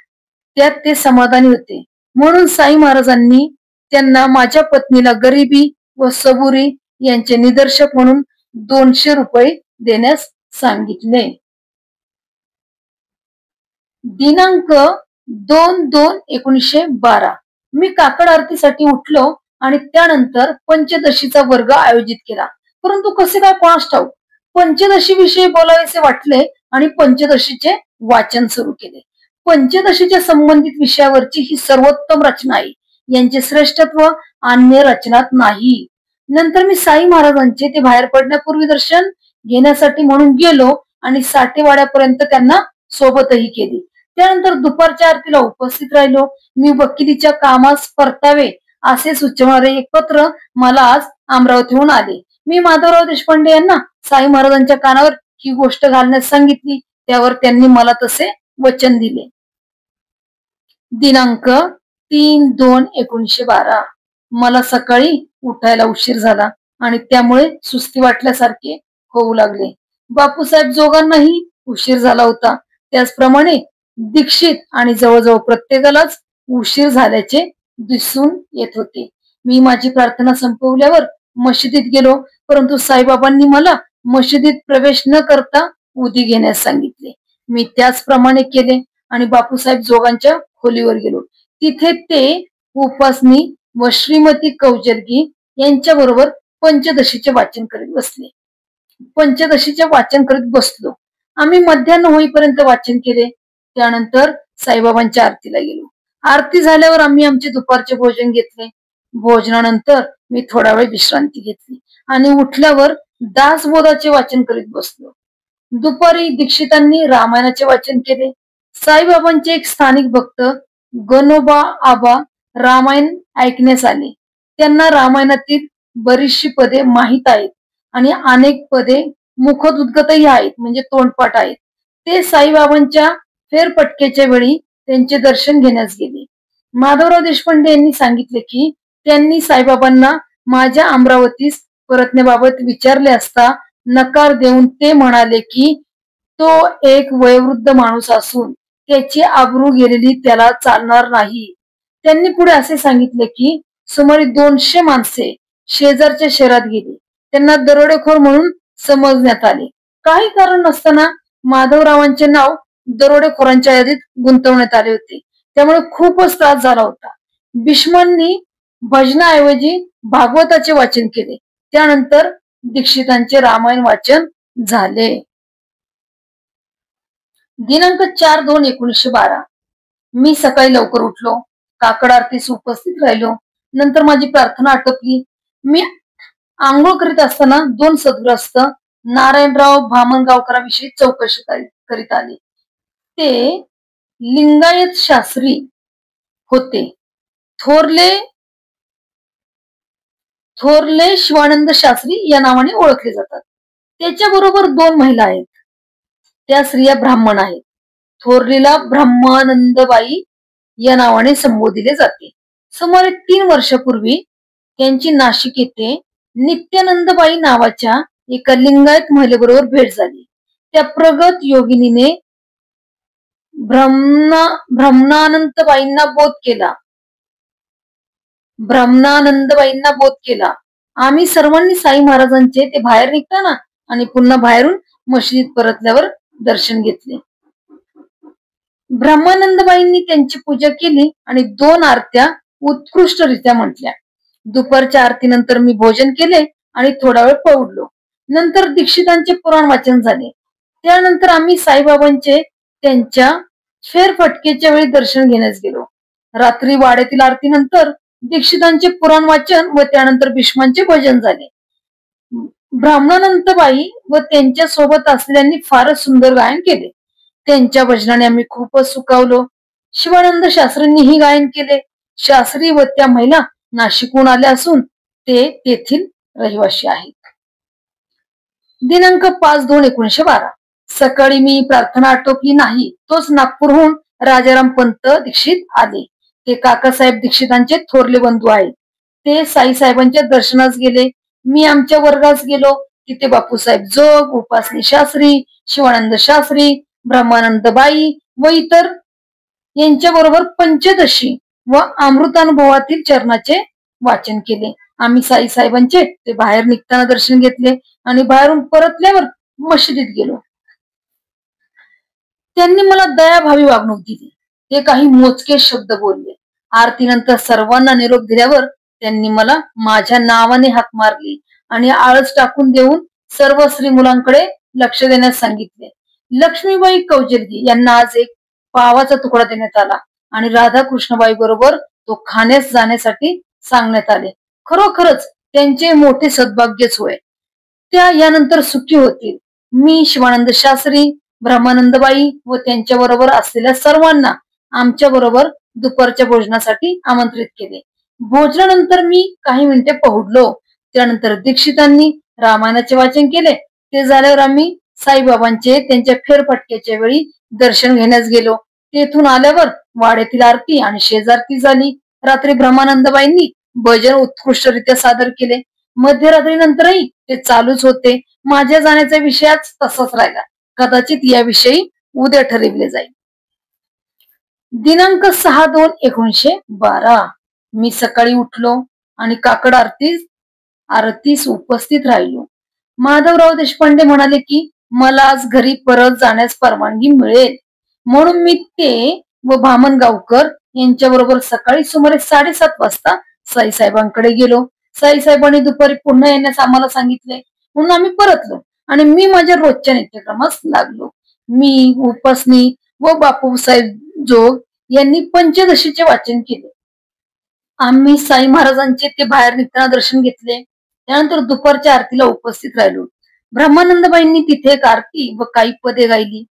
त्यात ते समाधानी होते. म्हणून साई महाराजांनी त्यांना माझ्या पत्नीला गरिबी व सबुरी यांचे निदर्शक म्हणून 200 रुपये देण्यास सांगितले. दिनांक 2/2/1912 मी काकड आरतीसाठी उठलो आणि त्यानंतर पंचदशीचा वर्ग आयोजित केला. परंतु कसे काय कोणास ठाऊक पंचदशी विषयी बोलावेसे वाटले आणि पंचदशीचे वाचन सुरू केले. पंचदशीच्या संबंधित विषयावरची ही सर्वोत्तम रचना आहे. यांचे श्रेष्ठत्व अन्य रचनात नाही. नंतर मी साई महाराजांचे ते बाहेर पडण्यापूर्वी दर्शन घेण्यासाठी म्हणून गेलो आणि साठेवाड्यापर्यंत त्यांना सोबतही केली. त्यानंतर दुपारच्या आरतीला उपस्थित राहिलो. मी वकिलीच्या कामास परतावे असे सुचवणारे एक पत्र मला आज अमरावतीहून आले. मी माधवराव देशपांडे यांना साई महाराजांच्या कानावर ही गोष्ट घालण्यास सांगितली. त्यावर त्यांनी मला तसे वचन दिले. दिनांक 3/2/1912 मला सकाळी उठायला उशीर झाला आणि त्यामुळे सुस्ती वाटल्यासारखे होऊ लागले. बापूसाहेब जोगांनाही उशीर झाला होता. त्याचप्रमाणे दीक्षित आणि जवळजवळ प्रत्येकालाच उशीर झाल्याचे दिसून येत होते. मी माझी प्रार्थना संपवल्यावर मशिदीत गेलो, परंतु साईबाबांनी मला मशिदीत प्रवेश न करता उदी घेण्यास सांगितले. मी त्याचप्रमाणे केले आणि बापूसाहेब जोगांच्या खोलीवर गेलो. तिथे ते उपासनी व श्रीमती कौजलगी यांच्या बरोबर पंचदशीचे वाचन करीत बसलो. आम्ही मध्यान्ह होईपर्यंत वाचन केले. त्यानंतर साईबाबांच्या आरतीला गेलो. आरती झाल्यावर आम्ही आमचे दुपारचे भोजन घेतले. भोजनानंतर मी थोडा वेळ विश्रांती घेतली आणि उठल्यावर दासबोधाचे वाचन करीत बसलो. दुपारी दीक्षितांनी रामायणाचे वाचन केले. साईबाबांचे एक स्थानिक भक्त गणोबा आबा रामायण ऐकण्यास आले. त्यांना रामायणातील बरीचशी पदे माहीत आहेत आणि अनेक पदे मुखोद्गतही आहेत, म्हणजे तोंडपाठ आहेत. ते साईबाबांच्या फेरफटक्याच्या वेळी त्यांचे दर्शन घेण्यास गेले. माधवराव देशपांडे यांनी सांगितले की त्यांनी साईबाबांना माझ्या अमरावतीस परतण्याबाबत विचारले असता नकार देऊन ते म्हणाले की तो एक वयोवृद्ध माणूस असून त्याची आबरू गेलेली त्याला चालणार नाही. त्यांनी पुढे असे सांगितले की सुमारे 200 माणसे शेजारच्या शहरात गेली. त्यांना दरोडेखोर म्हणून समजण्यात आले. काही कारण नसताना माधवरावांचे नाव दरोडेखोरांच्या यादीत गुंतवण्यात आले होते. त्यामुळे खूपच त्रास झाला होता. भीष्मांनी भजनाऐवजी भागवताचे वाचन केले. त्यानंतर दीक्षितांचे रामायण वाचन झाले. दिनांक 4/2/1912 मी सकाळी लवकर उठलो, काकड आरतीस उपस्थित राहिलो. नंतर माझी प्रार्थना आटोपली. मी आंघोळ करीत असताना दोन सद्ग्रस्त नारायणराव भामनगावकरांविषयी चौकशी करीत आले. ते लिंगायत शास्त्री होते. थोरले थोरले शिवानंद शास्त्री या नावाने ओळखले जातात. त्याच्याबरोबर दोन महिला आहेत. त्या स्त्रिया ब्राह्मण आहेत. थोरलीला ब्रह्मानंदबाई या नावाने संबोधिले जाते. सुमारे 3 वर्षापूर्वी त्यांची नाशिक येथे नित्यानंदबाई नावाच्या एका लिंगायत महिलेबरोबर भेट झाली. त्या प्रगत योगिनीने ब्रह्मानंदबाईंना बोध केला. आम्ही सर्वांनी साई महाराजांचे ते बाहेर निघताना आणि पुन्हा बाहेरून मशिदीत परतल्यावर दर्शन घेतले. ब्रह्मानंदबाईंनी त्यांची पूजा केली आणि 2 आरत्या उत्कृष्टरित्या म्हटल्या. दुपारच्या आरतीनंतर मी भोजन केले आणि थोडा वेळ पडलो. नंतर दीक्षितांचे पुराण वाचन झाले. त्यानंतर आम्ही साईबाबांचे त्यांच्या फेरफटकेच्या वेळी दर्शन घेण्यास गेलो. रात्री वाड्यातील आरतीनंतर दीक्षितांचे पुराण वाचन व त्यानंतर भीष्मांचे भजन झाले. ब्रह्मानंदबाई व त्यांच्या सोबत असलेल्यांनी फारच सुंदर गायन केले. त्यांच्या भजनाने आम्ही खूपच सुखावलो. शिवानंद शास्त्रींनीही गायन केले. शास्त्री व त्या महिला नाशिकहून आल्या असून ते तेथील रहिवासी आहेत. दिनांक 5/2/1912 सकाळी मी प्रार्थना आटोपली नाही तोच नागपूरहून राजाराम पंत दीक्षित आले. ते काकासाहेब दीक्षितांचे थोरले बंधू आहेत. ते साईसाहेबांच्या दर्शनास गेले. मी आमच्या वर्गास गेलो. तिथे बापूसाहेब जोग, उपासनी शास्त्री, शिवानंद शास्त्री, ब्रह्मानंदबाई व इतर यांच्या बरोबर पंचदशी व अमृतानुभवातील चरणाचे वाचन केले. आम्ही साईसाहेबांचे ते बाहेर निघताना दर्शन घेतले आणि बाहेरून परतल्यावर मशिदीत गेलो. त्यांनी मला दयाभावी वागणूक दिली. ते काही मोजके शब्द बोलले. आरतीनंतर सर्वांना निरोप दिल्यावर त्यांनी मला माझ्या नावाने हाक मारली आणि आळस टाकून देऊन सर्व स्त्री मुलांकडे लक्ष देण्यास सांगितले. लक्ष्मीबाई कौजलगी यांना आज एक पावाचा तुकडा देण्यात आला आणि राधाकृष्णबाई बरोबर तो खाण्यास जाण्यासाठी सांगण्यात आले. खरोखरच त्यांचे मोठे सद्भाग्यच होय. त्या यानंतर सुखी होतील. मी शिवानंद शास्त्री, ब्रह्मानंदबाई व त्यांच्या बरोबर असलेल्या सर्वांना आमच्या बरोबर दुपारच्या भोजनासाठी आमंत्रित केले. भोजनानंतर मी काही मिनिटे पहुडलो. त्यानंतर दीक्षितांनी रामायणाचे वाचन केले. ते झाल्यावर आम्ही साईबाबांचे त्यांच्या फेरफटक्याच्या वेळी दर्शन घेण्यास गेलो. तेथून आल्यावर वाड्यातील आरती आणि शेजारती झाली. रात्री ब्रह्मानंदबाईंनी भजन उत्कृष्टरित्या सादर केले. मध्यरात्रीनंतरही ते चालूच होते. माझ्या जाण्याचा विषयच तसाच राहिला. कदाचित याविषयी उद्या ठरविले जाईल. दिनांक 6/2/1912 मी सकाळी उठलो आणि काकड आरतीस उपस्थित राहिलो. माधवराव देशपांडे म्हणाले की मला आज घरी परत जाण्यास परवानगी मिळेल म्हणून मी ते व भामनगावकर यांच्या बरोबर सकाळी सुमारे 7:30 वाजता साईसाहेबांकडे गेलो. साईसाहेबांनी दुपारी पुन्हा येण्यास आम्हाला सांगितले म्हणून आम्ही परतलो आणि मी माझ्या रोजच्या नित्यक्रमास लागलो. मी, उपासनी व बापूसाहेब जोग यांनी पंचदशीचे वाचन केले. आम्ही साई महाराजांचे ते बाहेर निघताना दर्शन घेतले. त्यानंतर दुपारच्या आरतीला उपस्थित राहिलो. ब्रह्मानंदबाईंनी तिथे एक आरती व काही पदे गायली.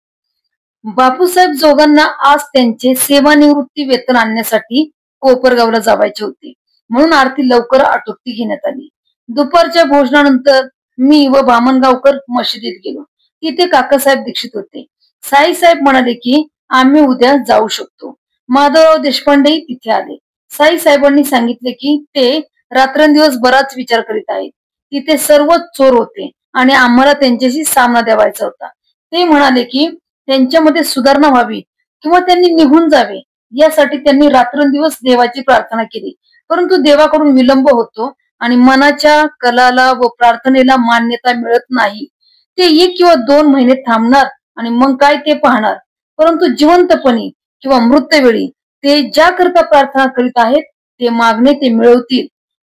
बापूसाहेब जोगांना आज त्यांचे सेवानिवृत्ती वेतन आणण्यासाठी कोपरगावला जावायचे होते म्हणून आरती लवकर आटोपती घेण्यात आली. दुपारच्या भोजनानंतर मी व बामनगावकर मशिदीत गेलो. तिथे काकासाहेब दीक्षित होते. साईसाहेब म्हणाले की आम्ही उद्या जाऊ शकतो. माधवराव देशपांडेही तिथे आले. साईसाहेबांनी सांगितले की ते रात्रंदिवस बराच विचार करीत आहेत. तिथे सर्वच चोर होते आणि आम्हाला त्यांच्याशी सामना द्यावायचा होता. ते म्हणाले की त्यांच्यामध्ये सुधारणा व्हावी किंवा त्यांनी निघून जावे यासाठी त्यांनी रात्रंदिवस देवाची प्रार्थना केली. परंतु देवाकडून विलंब होतो आणि मनाच्या कलाला व प्रार्थनेला मान्यता मिळत नाही. ते 1 किंवा 2 महिने थांबणार आणि मग काय ते पाहणार. परंतु जिवंतपणी किंवा मृत्यूवेळी ते ज्या करता प्रार्थना करीत आहेत ते मागणे ते मिळवतील.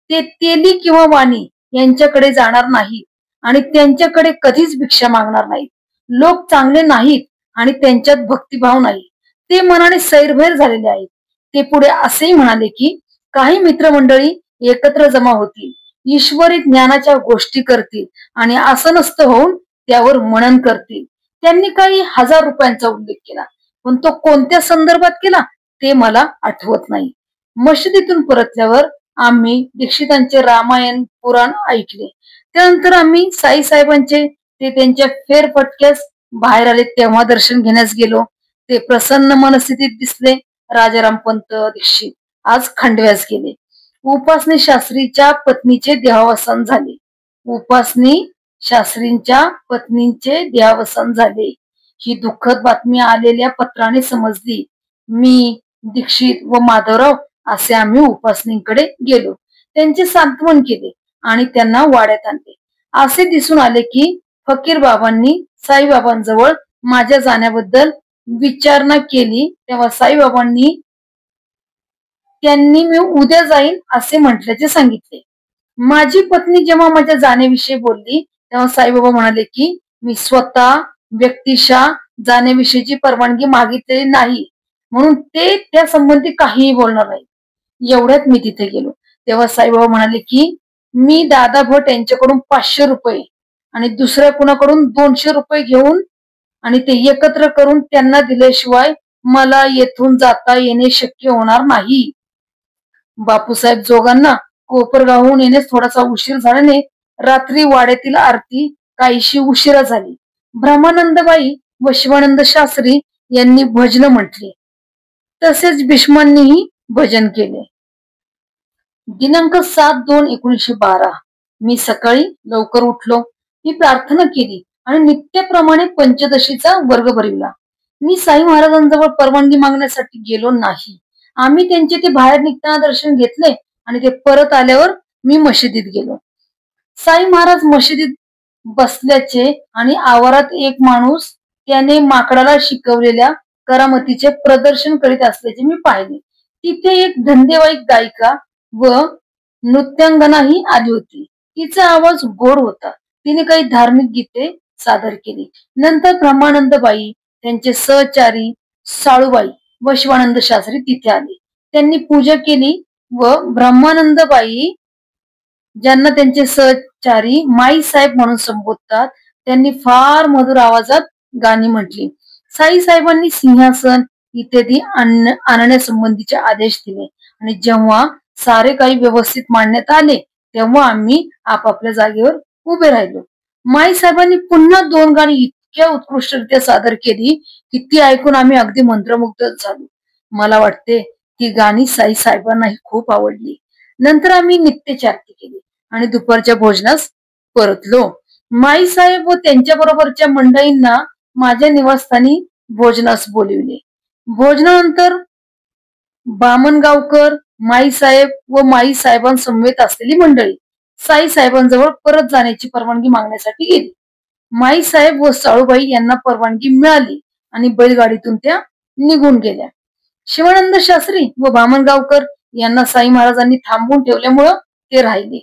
ते तेली किंवा वाणी यांच्याकडे जाणार नाहीत आणि त्यांच्याकडे कधीच भिक्षा मागणार नाहीत. लोक चांगले नाहीत आणि त्यांच्यात भक्तिभाव नाही. ते मनाने सैरभैर झालेले आहेत. ते पुढे असेही म्हणाले की काही मित्रमंडळी एकत्र जमा होतील, ईश्वरी ज्ञानाच्या गोष्टी करतील आणि आसनस्थ होऊन त्यावर मनन करतील. त्यांनी काही हजार रुपयांचा उल्लेख केला, पण तो कोणत्या संदर्भात केला ते मला आठवत नाही. मशिदीतून परतल्यावर आम्ही दीक्षितांचे रामायण पुराण ऐकले. त्यानंतर आम्ही साईसाहेबांचे ते त्यांच्या फेरफटक्यास बाहेर आले तेव्हा दर्शन घेण्यास गेलो. ते प्रसन्न मनस्थितीत दिसले. राजाराम पंत दीक्षित आज खंडव्यास गेले. उपासनी शास्त्रीच्या पत्नीचे देहावसान झाले. उपासनी शास्त्रींच्या पत्नीचे देहावसान झाले. ही दुःखद बातमी आलेल्या पत्राने समजली. मी, दीक्षित व माधवराव असे आम्ही उपासनींकडे गेलो. त्यांचे सांत्वन केले आणि त्यांना वाड्यात आणले. असे दिसून आले की फकीर बाबांनी साईबाबांजवळ माझ्या जाण्याबद्दल विचारणा केली. तेव्हा साईबाबांनी त्यांनी मी उद्या जाईन असे म्हटल्याचे सांगितले. माझी पत्नी जेव्हा माझ्या जाण्याविषयी बोलली तेव्हा साईबाबा म्हणाले की मी स्वतः व्यक्तिशः जाण्याविषयीची परवानगी मागितलेली नाही, म्हणून ते त्या संबंधी काहीही बोलणार नाही. एवढ्यात मी तिथे गेलो. तेव्हा साईबाबा म्हणाले की मी दादा भट यांच्याकडून 500 रुपये आणि दुसऱ्या कुणाकडून 200 रुपये घेऊन आणि ते एकत्र करून त्यांना दिल्याशिवाय मला येथून जाता येणे शक्य होणार नाही. बापूसाहेब जोगांना कोपरगावहून येण्यास थोडासा उशीर झाल्याने रात्री वाड्यातील आरती काहीशी उशिरा झाली. ब्रह्मानंदबाई व शिवानंद शास्त्री यांनी भजन म्हटली. तसेच भीष्मांनीही भजन केले. दिनांक 7/2/1912 मी सकाळी लवकर उठलो. मी प्रार्थना केली आणि नित्याप्रमाणे पंचदशीचा वर्ग भरविला. मी साई महाराजांजवळ परवानगी मागण्यासाठी गेलो नाही. आम्ही त्यांचे ते बाहेर निघताना दर्शन घेतले आणि ते परत आल्यावर मी मशिदीत गेलो. साई महाराज मशिदीत बसल्याचे आणि आवारात एक माणूस त्याने माकडाला शिकवलेल्या करामतीचे प्रदर्शन करीत असल्याचे मी पाहिले. तिथे एक धंदेवाईक गायिका व नृत्यांगनाही आली होती. तिचा आवाज गोड होता. तिने काही धार्मिक गीते सादर केली. नंतर ब्रह्मानंदबाई, त्यांचे सहचारी साळूबाई व शिवानंद शास्त्री तिथे आले. त्यांनी पूजा केली व ब्रह्मानंदबाई, ज्यांना त्यांचे सहचारी माई साहेब म्हणून संबोधतात, त्यांनी फार मधुर आवाजात गाणी म्हटली. साई साहेबांनी सिंहासन इत्यादी आणण्यासंबंधीचे आदेश दिले आणि जेव्हा सारे काही व्यवस्थित मांडण्यात आले तेव्हा आम्ही आपापल्या जागेवर उभे राहिलो. माई साहेबांनी पुन्हा 2 गाणी इतक्या उत्कृष्टरित्या सादर केली की ती ऐकून आम्ही अगदी मंत्रमुग्ध झालो. मला वाटते ती गाणी साई साहेबांनाही खूप आवडली. नंतर आम्ही नित्याची आरती केली आणि दुपारच्या भोजनास परतलो. माई साहेब व त्यांच्या बरोबरच्या मंडळींना माझ्या निवासस्थानी भोजनास बोलिवले. भोजनानंतर बामणगावकर, माई साहेब व माई साहेबांसमवेत असलेली मंडळी साई साहेबांजवळ परत जाण्याची परवानगी मागण्यासाठी गेली. माई साहेब व साळूबाई यांना परवानगी मिळाली आणि बैलगाडीतून त्या निघून गेल्या. शिवानंद शास्त्री व बामणगावकर यांना साई महाराजांनी थांबवून ठेवल्यामुळं ते राहिले.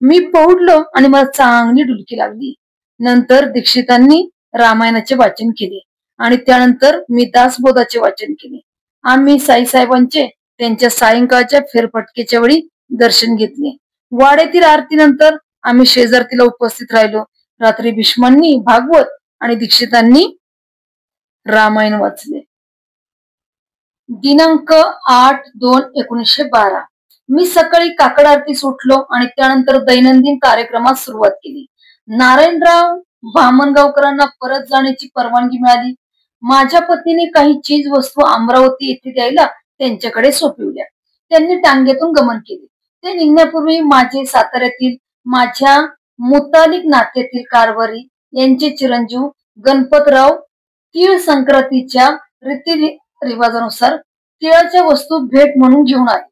मी पौडलो आणि मला चांगली डुलकी लागली. नंतर दीक्षितांनी रामायणाचे वाचन केले आणि त्यानंतर मी दासबोधाचे वाचन केले. आम्ही साईसाहेबांचे त्यांच्या सायंकाळच्या फेरफटकेच्या वेळी दर्शन घेतले. वाड्यातील आरतीनंतर आम्ही शेजारतीला उपस्थित राहिलो. रात्री भीष्मांनी भागवत आणि दीक्षितांनी रामायण वाचले. दिनांक 8/2/1912 मी सकाळी काकड आरतीस उठलो आणि त्यानंतर दैनंदिन कार्यक्रमास सुरुवात केली. नारायणराव बामणगावकरांना परत जाण्याची परवानगी मिळाली. माझ्या पत्नीने काही चीज वस्तू अमरावती येथे द्यायला त्यांच्याकडे सोपविल्या. त्यांनी टांग्यातून गमन केले. ते निघण्यापूर्वी माझे साताऱ्यातील माझ्या मुतालिक नात्यातील कारभारी यांचे चिरंजीव गणपतराव तीळ संक्रांतीच्या रीतिरिवाजानुसार तिळाच्या वस्तू भेट म्हणून घेऊन आले.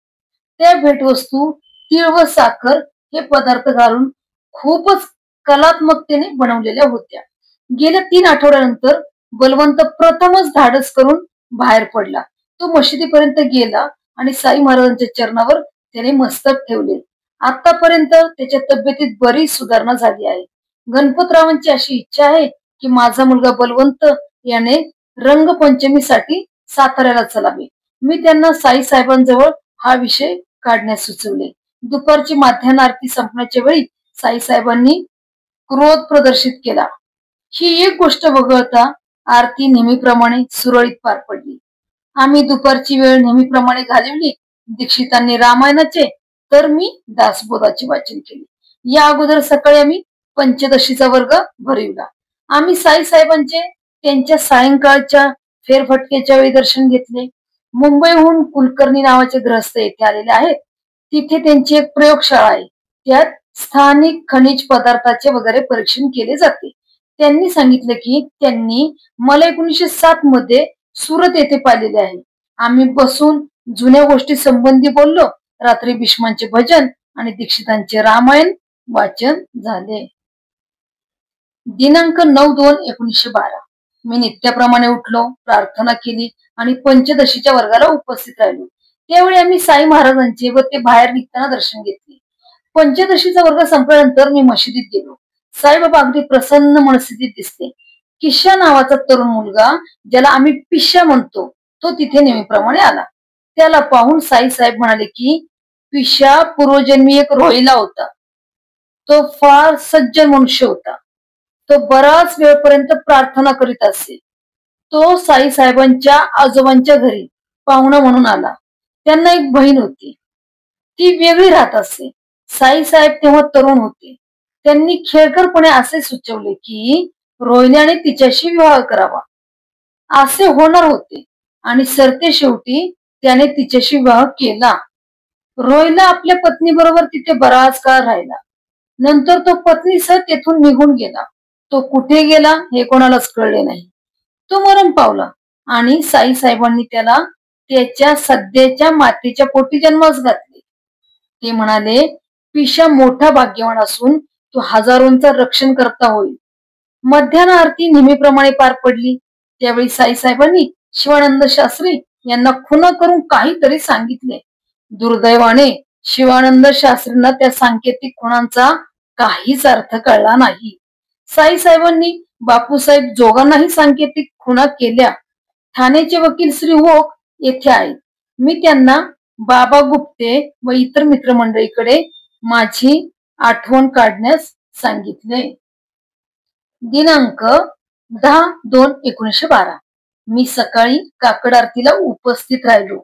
त्या भेटवस्तू तीळ व साखर हे पदार्थ घालून खूपच कलात्मकतेने बनवलेल्या होत्या. गेल्या 3 आठवड्यानंतर बलवंत प्रथमच धाडस करून बाहेर पडला. तो मशिदीपर्यंत गेला आणि साई महाराजांच्या चरणावर त्याने मस्तक ठेवले. आतापर्यंत त्याच्या तब्येतीत बरीच सुधारणा झाली आहे. गणपतरावांची अशी इच्छा आहे की माझा मुलगा बलवंत याने रंगपंचमीसाठी साताऱ्याला चलावे. मी त्यांना साईसाहेबांजवळ हा विषय काढण्यास सुचवले. दुपारची माध्यान्ह आरती संपण्याच्या वेळी साईसाहेबांनी क्रोध प्रदर्शित केला. ही एक गोष्ट वगळता आरती नेहमीप्रमाणे सुरळीत पार पडली. आम्ही दुपारची वेळ नेहमीप्रमाणे घालवली. दीक्षितांनी रामायणाचे तर मी दासबोधाचे वाचन केले. या अगोदर सकाळी आम्ही पंचदशीचा वर्ग भरविला. आम्ही साईसाहेबांचे त्यांच्या सायंकाळच्या फेरफटकेच्या वेळी दर्शन घेतले. मुंबईहून कुलकर्णी नावाचे ग्रहस्थ येथे आलेले आहेत. तिथे त्यांची एक प्रयोगशाळा आहे. त्यात स्थानिक खनिज पदार्थाचे वगैरे परीक्षण केले जाते. त्यांनी सांगितले की त्यांनी मला 1907 मध्ये सुरत येथे पाहिलेले आहे. आम्ही बसून जुन्या गोष्टी संबंधी बोललो. रात्री भीष्मांचे भजन आणि दीक्षितांचे रामायण वाचन झाले. दिनांक 9/2/1912 मी नित्याप्रमाणे उठलो, प्रार्थना केली आणि पंचदशीच्या वर्गाला उपस्थित राहिलो. त्यावेळी आम्ही साई महाराजांचे व ते बाहेर निघताना दर्शन घेतले. पंचदशीचा वर्ग संपल्यानंतर मी मशिदीत गेलो. साईबाबा अगदी प्रसन्न मनस्थितीत दिसते. किशा नावाचा तरुण मुलगा, ज्याला आम्ही पिशा म्हणतो, तो तिथे नेहमीप्रमाणे आला. त्याला पाहून साईसाहेब म्हणाले की पिशा पूर्वजन्मी एक रोहिला होता. तो फार सज्जन मनुष्य होता. तो बराच वेळपर्यंत प्रार्थना करीत असे. तो साईसाहेबांच्या आजोबांच्या घरी पाहुणा म्हणून आला. त्यांना एक बहीण होती. ती वेगळी राहत असे. साईसाहेब तेव्हा तरुण होते. त्यांनी खेळकरपणे असे सुचवले की रोहिण्याने तिच्याशी विवाह करावा. असे होणार होते आणि सरते शेवटी त्याने तिच्याशी विवाह केला. रोहिला आपल्या पत्नी बरोबर तिथे बराच काळ राहिला. नंतर तो पत्नीसह तेथून निघून गेला. तो कुठे गेला हे कोणालाच कळले नाही. तो मरण पावला आणि साईसाहेबांनी त्याला त्याच्या सध्याच्या मातेच्या पोटी जन्मास घातले. ते म्हणाले पिशा मोठा भाग्यवान असून तो हजारोंचा रक्षण करता होईल. मध्यान्ह आरती नेहमीप्रमाणे पार पडली. त्यावेळी साईसाहेबांनी शिवानंद शास्त्री यांना खुणा करून काहीतरी सांगितले. दुर्दैवाने शिवानंद शास्त्रींना त्या सांकेतिक खुणांचा काहीच अर्थ कळला नाही. साईसाहेबांनी बापूसाहेब जोगांनाही सांकेतिक खुणा केल्या. ठाण्याचे वकील श्री ओक येथे आहेत. मी त्यांना बाबा गुप्ते व इतर मित्रमंडळीकडे माझी आठवण काढण्यास सांगितले. दिनांक 10/2/1912 मी सकाळी काकड आरतीला उपस्थित राहिलो.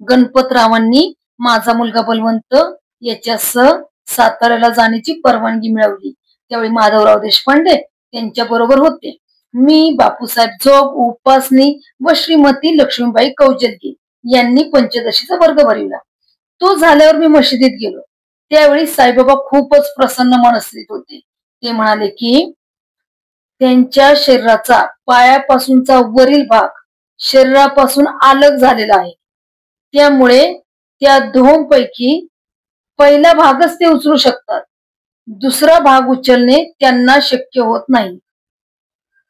गणपतरावांनी माझा मुलगा बलवंत याच्यासह साताऱ्याला जाण्याची परवानगी मिळवली. त्यावेळी माधवराव देशपांडे त्यांच्या बरोबर होते. मी, बापूसाहेब जोग, उपासनी व श्रीमती लक्ष्मीबाई कौजलगी यांनी पंचदशीचा वर्ग भरविला. तो झाल्यावर मी मशिदीत गेलो. त्यावेळी साईबाबा खूपच प्रसन्न मनस्थितीत होते. ते म्हणाले की त्यांच्या शरीराचा पायापासूनचा वरील भाग शरीरापासून अलग झालेला आहे. त्यामुळे त्या दोहोंपैकी पहिला भागच ते उचलू शकतात. दुसरा भाग उचलणे त्यांना शक्य होत नाही.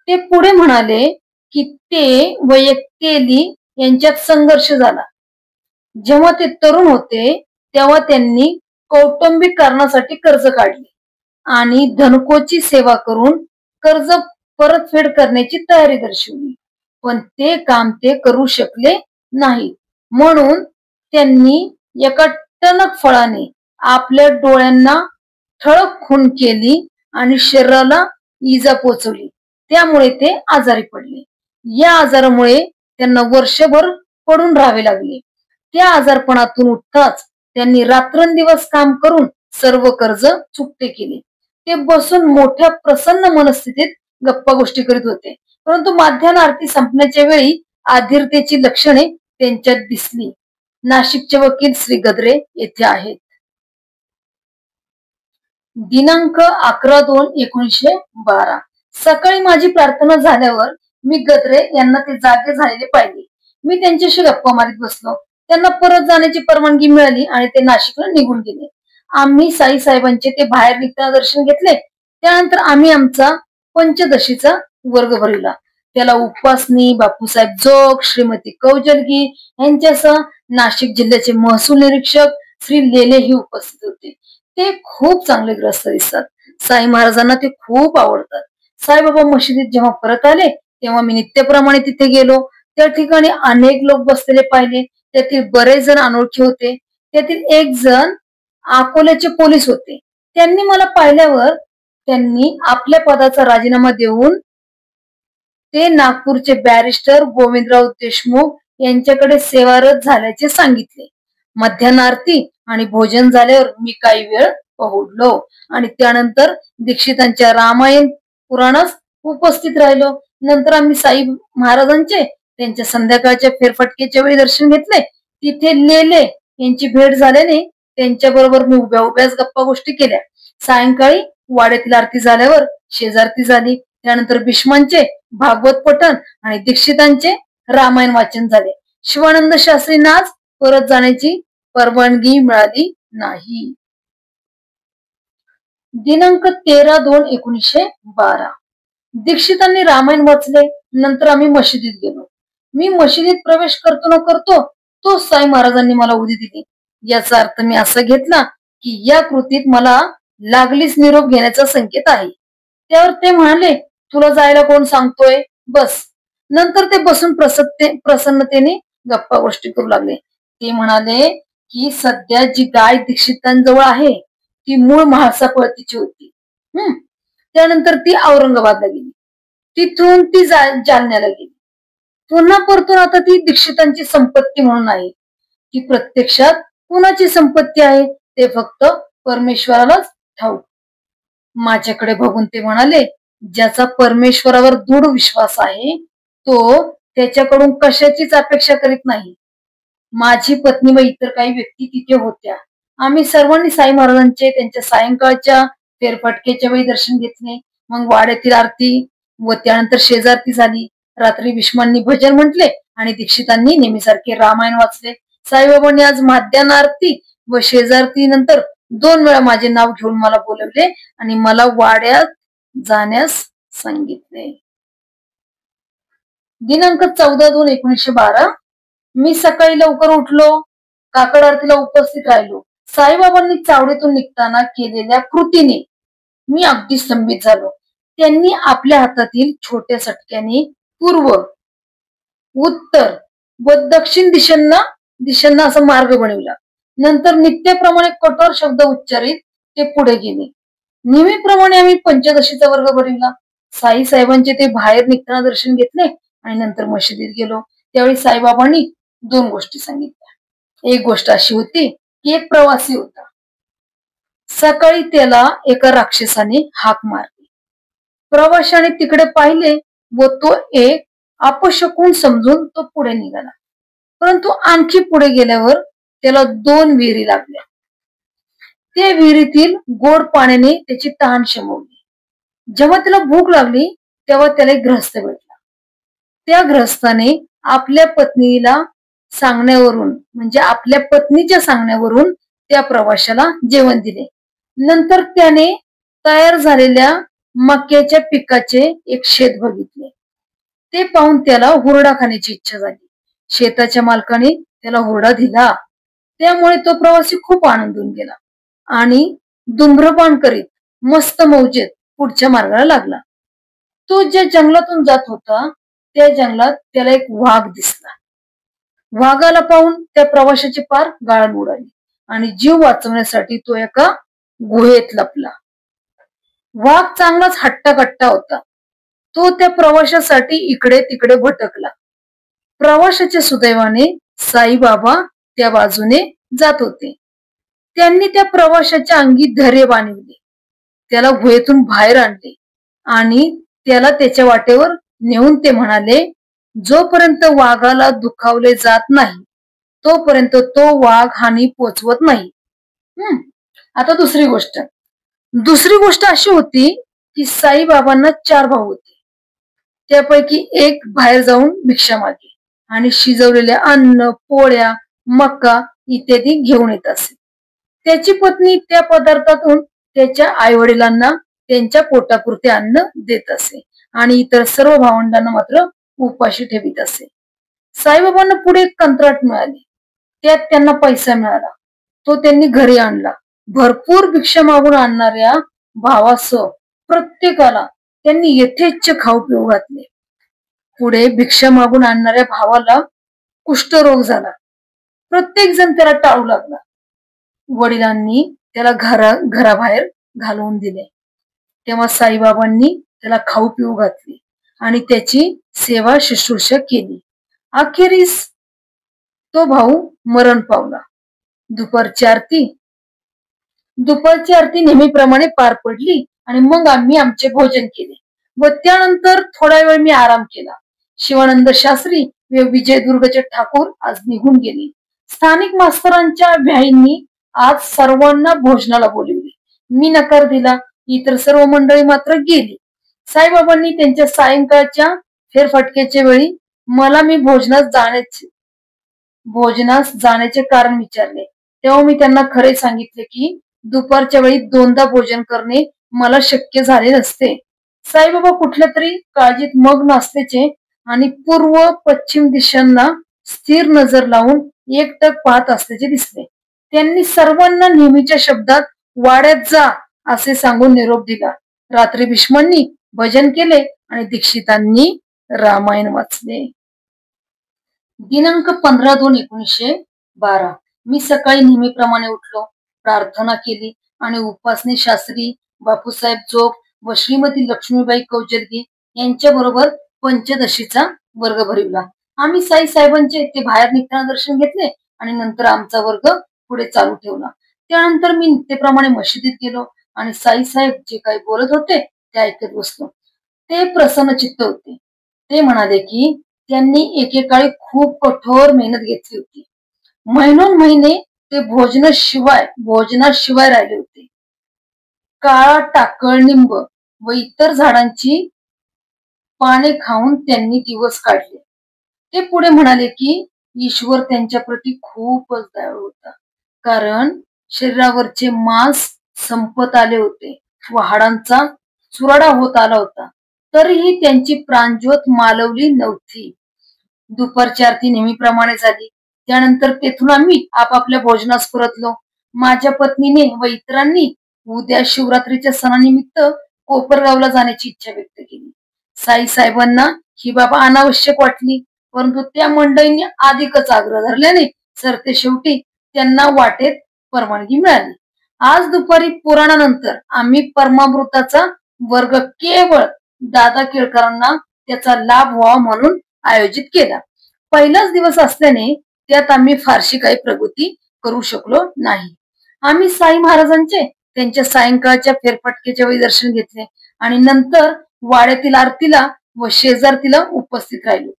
ते पुढे म्हणाले की ते व एकटेली यांच्यात संघर्ष झाला. जेव्हा ते तरुण होते तेव्हा त्यांनी कौटुंबिक कारणासाठी कर्ज काढले आणि धनकोची सेवा करून कर्ज परतफेड करण्याची तयारी दर्शवली. पण ते काम ते करू शकले नाही. म्हणून त्यांनी एका टणक फळाने आपल्या डोळ्यांना ठळक खून केली आणि शरीराला इजा पोचवली. त्यामुळे ते आजारी पडले. या आजारामुळे त्यांना वर्षभर पडून राहावे लागले. त्या आजारपणातून उठताच त्यांनी रात्रंदिवस काम करून सर्व कर्ज चुकते केले. ते बसून मोठ्या प्रसन्न मनस्थितीत गप्पा गोष्टी करीत होते. परंतु माध्यान्ह आरती संपण्याच्या वेळी आधीरतेची लक्षणे त्यांच्यात दिसली. नाशिकचे वकील श्री गद्रे येथे आहेत. दिनांक 11/2/1912 सकाळी माझी प्रार्थना झाल्यावर मी गद्रे यांना ते जागे झालेले पाहिले. मी त्यांच्याशी गप्पा मारीत बसलो. त्यांना परत जाण्याची परवानगी मिळाली आणि ते नाशिकला निघून गेले. आम्ही साईसाहेबांचे ते बाहेर निघताना दर्शन घेतले. त्यानंतर आम्ही आमचा पंचदशीचा वर्ग भरविला. त्याला उपासनी, बापूसाहेब जोग, श्रीमती कौजलगी यांच्यासह नाशिक जिल्ह्याचे महसूल निरीक्षक श्री लेले ही उपस्थित होते. ते खूप चांगले ग्रस्त दिसतात. साई महाराजांना ते खूप आवडतात. साईबाबा मशिदीत जेव्हा परत आले तेव्हा मी नित्यप्रमाणे तिथे गेलो. त्या ठिकाणी अनेक लोक बसलेले पाहिले. त्यातील बरेच जण अनोळखी होते. त्यातील एक जण अकोल्याचे पोलीस होते. त्यांनी मला पाहिल्यावर त्यांनी आपल्या पदाचा राजीनामा देऊन ते नागपूरचे बॅरिस्टर गोविंदराव देशमुख यांच्याकडे सेवारत झाल्याचे सांगितले. मध्यान्ह आरती आणि भोजन झाल्यावर मी काही वेळ पहुडलो आणि त्यानंतर दीक्षितांच्या रामायण पुराणास उपस्थित राहिलो. नंतर आम्ही साई महाराजांचे त्यांच्या संध्याकाळच्या फेरफटकेच्या वेळी दर्शन घेतले. तिथे लेले यांची भेट झाल्याने त्यांच्या बरोबर मी उभ्या उभ्याच गप्पा गोष्टी केल्या. सायंकाळी वाड्यातील आरती झाल्यावर शेजारती झाली. त्यानंतर भीष्मांचे भागवत पठण आणि दीक्षितांचे रामायण वाचन झाले. शिवानंद शास्त्रींना आज परत जाण्याची परवानगी मिळाली नाही. दिनांक 13/2/1912 दीक्षितांनी रामायण वाचले. नंतर आम्ही मशिदीत गेलो. मी मशिदीत प्रवेश करतो न करतो तो साई महाराजांनी मला उदी दिली. याचा अर्थ मी असा घेतला की या कृतीत मला लागलीच निरोप घेण्याचा संकेत आहे. त्यावर ते म्हणाले, तुला जायला कोण सांगतोय, बस. नंतर ते बसून प्रसन्नतेने गप्पा गोष्टी करू लागले. ते म्हणाले की सध्या जी गाय दीक्षितांजवळ आहे ती मूळ म्हाळसा पळतीची होती. त्यानंतर ती औरंगाबादला गेली. तिथून ती जालन्याला गेली. पुन्हा परतून आता ती दीक्षितांची संपत्ती म्हणून आहे. ती प्रत्यक्षात कुणाची संपत्ती आहे ते फक्त परमेश्वरालाच ठाऊक. माझ्याकडे बघून ते म्हणाले, ज्याचा परमेश्वरावर दृढ विश्वास आहे तो त्याच्याकडून कशाचीच अपेक्षा करीत नाही. माझी पत्नी व इतर काही व्यक्ती तिथे होत्या. आम्ही सर्वांनी साई महाराजांचे त्यांच्या सायंकाळच्या फेरफटकेच्या वेळी दर्शन घेतले. मग वाड्यातील आरती व त्यानंतर शेजारती झाली. रात्री भीष्मांनी भजन म्हटले आणि दीक्षितांनी नेहमीसारखे रामायण वाचले. साईबाबांनी आज मध्यान्ह आरती व शेजारती नंतर 2 वेळा माझे नाव घेऊन मला बोलवले आणि मला वाड्यात जाण्यास सांगितले. दिनांक 14/2/1912 मी सकाळी लवकर उठलो. काकड आरतीला उपस्थित राहिलो. साईबाबांनी चावडीतून निघताना केलेल्या कृतीने मी अगदी स्तंभित झालो. त्यांनी आपल्या हातातील छोट्या सटक्याने पूर्व, उत्तर व दक्षिण दिशांना असा मार्ग बनविला. नंतर नित्याप्रमाणे कठोर शब्द उच्चारित ते पुढे गेले. नेहमीप्रमाणे आम्ही पंचदशीचा वर्ग भरविला. साई साहेबांचे ते बाहेर निघताना दर्शन घेतले आणि नंतर मशिदीत गेलो. त्यावेळी साईबाबांनी 2 गोष्टी सांगितल्या. एक गोष्ट अशी होती की एक प्रवासी होता. सकाळी त्याला एका राक्षसाने हाक मारली. प्रवाशाने तिकडे पाहिले व तो एक अपशकुन समजून तो पुढे निघाला. परंतु आणखी पुढे गेल्यावर त्याला 2 विहिरी लागल्या. त्या विहिरीतील गोड पाण्याने त्याची तहान शमवली. जेव्हा त्याला भूक लागली तेव्हा त्याला एक गृहस्थ भेटला. त्या गृहस्थाने आपल्या पत्नीला सांगण्यावरून म्हणजे आपल्या पत्नीच्या सांगण्यावरून त्या प्रवाशाला जेवण दिले. नंतर त्याने तयार झालेल्या मक्याच्या पिकाचे एक शेत बघितले. ते पाहून त्याला हुरडा खाण्याची इच्छा झाली. शेताच्या मालकाने त्याला हुरडा दिला. त्यामुळे तो प्रवासी खूप आनंदून गेला आणि धूम्रपान करीत मस्त मौजेत पुढच्या मार्गाला लागला. तो ज्या जंगलातून जात होता त्या जंगलात त्याला एक वाघ दिसला. वाघाला पाहून त्या प्रवाशाची पार गाळण उडाली आणि जीव वाचवण्यासाठी तो एका गुहेत लपला. वाघ चांगलाच हट्टाकट्टा होता. तो त्या प्रवाशासाठी इकडे तिकडे भटकला. प्रवाशाच्या सुदैवाने साईबाबा त्या बाजूने जात होते. त्यांनी त्या प्रवाशाच्या अंगी धैर्य बांधले. त्याला गुहेतून बाहेर आणले आणि त्याला त्याच्या वाटेवर नेऊन ते म्हणाले, जोपर्यंत वाघाला दुखावले जात नाही तोपर्यंत तो वाघ हानी पोचवत नाही. आता दुसरी गोष्ट अशी होती की साईबाबांना 4 भाऊ होते. त्यापैकी एक बाहेर जाऊन भिक्षा मागे आणि शिजवलेल्या अन्न, पोळ्या, मका इत्यादी घेऊन येत असे. त्याची पत्नी त्या पदार्थातून त्याच्या आई वडिलांना त्यांच्या पोटापुरते अन्न देत असे आणि इतर सर्व भावंडांना मात्र उपाशी ठेवीत असे. साईबाबांना पुढे एक कंत्राट मिळाले. त्यात त्यांना पैसा मिळाला. तो त्यांनी घरी आणला. भरपूर भिक्षा मागून आणणाऱ्या भावासह प्रत्येकाला त्यांनी यथेच्छ खाऊ पिऊ घातले. पुढे भिक्षा मागून आणणाऱ्या भावाला कुष्ठरोग झाला. प्रत्येक जण त्याला टाळू लागला. वडिलांनी त्याला घराबाहेर घालवून दिले. तेव्हा साईबाबांनी त्याला खाऊ पिऊ घातले आणि त्याची सेवा शुश्रूषा केली. अखेरीस तो भाऊ मरण पावला. दुपारची आरती नेहमीप्रमाणे पार पडली आणि मग आम्ही आमचे भोजन केले व त्यानंतर थोडा वेळ मी आराम केला. शिवानंद शास्त्री व विजयदुर्गचे ठाकूर आज निघून गेले. स्थानिक मास्तरांच्या भ्याईंनी आज सर्वांना भोजनाला बोलवले. मी नकार दिला. इतर सर्व मंडळी मात्र गेली. साईबाबांनी त्यांच्या सायंकाळच्या फेरफटक्याच्या वेळी मला मी भोजनास जाण्याचे कारण विचारले. तेव्हा मी त्यांना खरे सांगितले की दुपारच्या वेळी दोनदा भोजन करणे मला शक्य झाले नसते. साईबाबा कुठल्या तरी काळजीत मग्न असल्याचे आणि पूर्व पश्चिम दिशांना स्थिर नजर लावून एकटक पाहत असल्याचे दिसले. त्यांनी सर्वांना नेहमीच्या शब्दात वाड्यात जा असे सांगून निरोप दिला. रात्री भीष्मांनी भजन केले आणि दीक्षितांनी रामायण वाचले. दिनांक 15/2/1912 मी सकाळी नेहमीप्रमाणे उठलो, प्रार्थना केली आणि उपासनी शास्त्री, बापूसाहेब जोग व श्रीमती लक्ष्मीबाई कौजलगी यांच्या बरोबर पंचदशीचा वर्ग भरविला. आम्ही साईबाबांचे ते बाहेर निघताना दर्शन घेतले आणि नंतर आमचा वर्ग पुढे चालू ठेवला. त्यानंतर मी नित्यप्रमाणे मशिदीत गेलो आणि साईसाहेब जे काही बोलत होते ते ऐकत बसलो. ते प्रसन्न चित्त होते. ते म्हणाले की त्यांनी एकेकाळी खूप कठोर मेहनत घेतली होती. महिने ते भोजनाशिवाय राहिले होते. काळा टाकळनिंब व इतर झाडांची पाने खाऊन त्यांनी दिवस काढले. ते पुढे म्हणाले की ईश्वर त्यांच्या प्रती खूपच दयाळू होता, कारण शरीरावरचे मांस संपत आले होते व हाडांचा चुराडा होत आला होता, तरीही त्यांची प्राणज्योत मालवली नव्हती. दुपारची आरती नेहमीप्रमाणे झाली. त्यानंतर तेथून आम्ही आपापल्या भोजनास परतलो. माझ्या पत्नीने व इतरांनी उद्या शिवरात्रीच्या सणानिमित्त कोपरगावला जाण्याची इच्छा व्यक्त केली. साईबाबांना ही बाबा अनावश्यक वाटली, परंतु त्या मंडळींनी अधिकच आग्रह धरल्याने सरते शेवटी त्यांना वाटेत परवानगी मिळाली. आज दुपारी पुराणानंतर आम्ही परमामृताचा वर्ग केवळ दादा केळकरांना त्याचा लाभ व्हावा म्हणून आयोजित केला. पहिलाच दिवस असल्याने त्यात आम्ही फारशी काही प्रगती करू शकलो नाही. आम्ही साई महाराजांचे त्यांच्या सायंकाळच्या फेरफटक्याच्या वेळी दर्शन घेतले आणि नंतर वाड्यातील आरतीला व शेजारतीला उपस्थित राहिलो.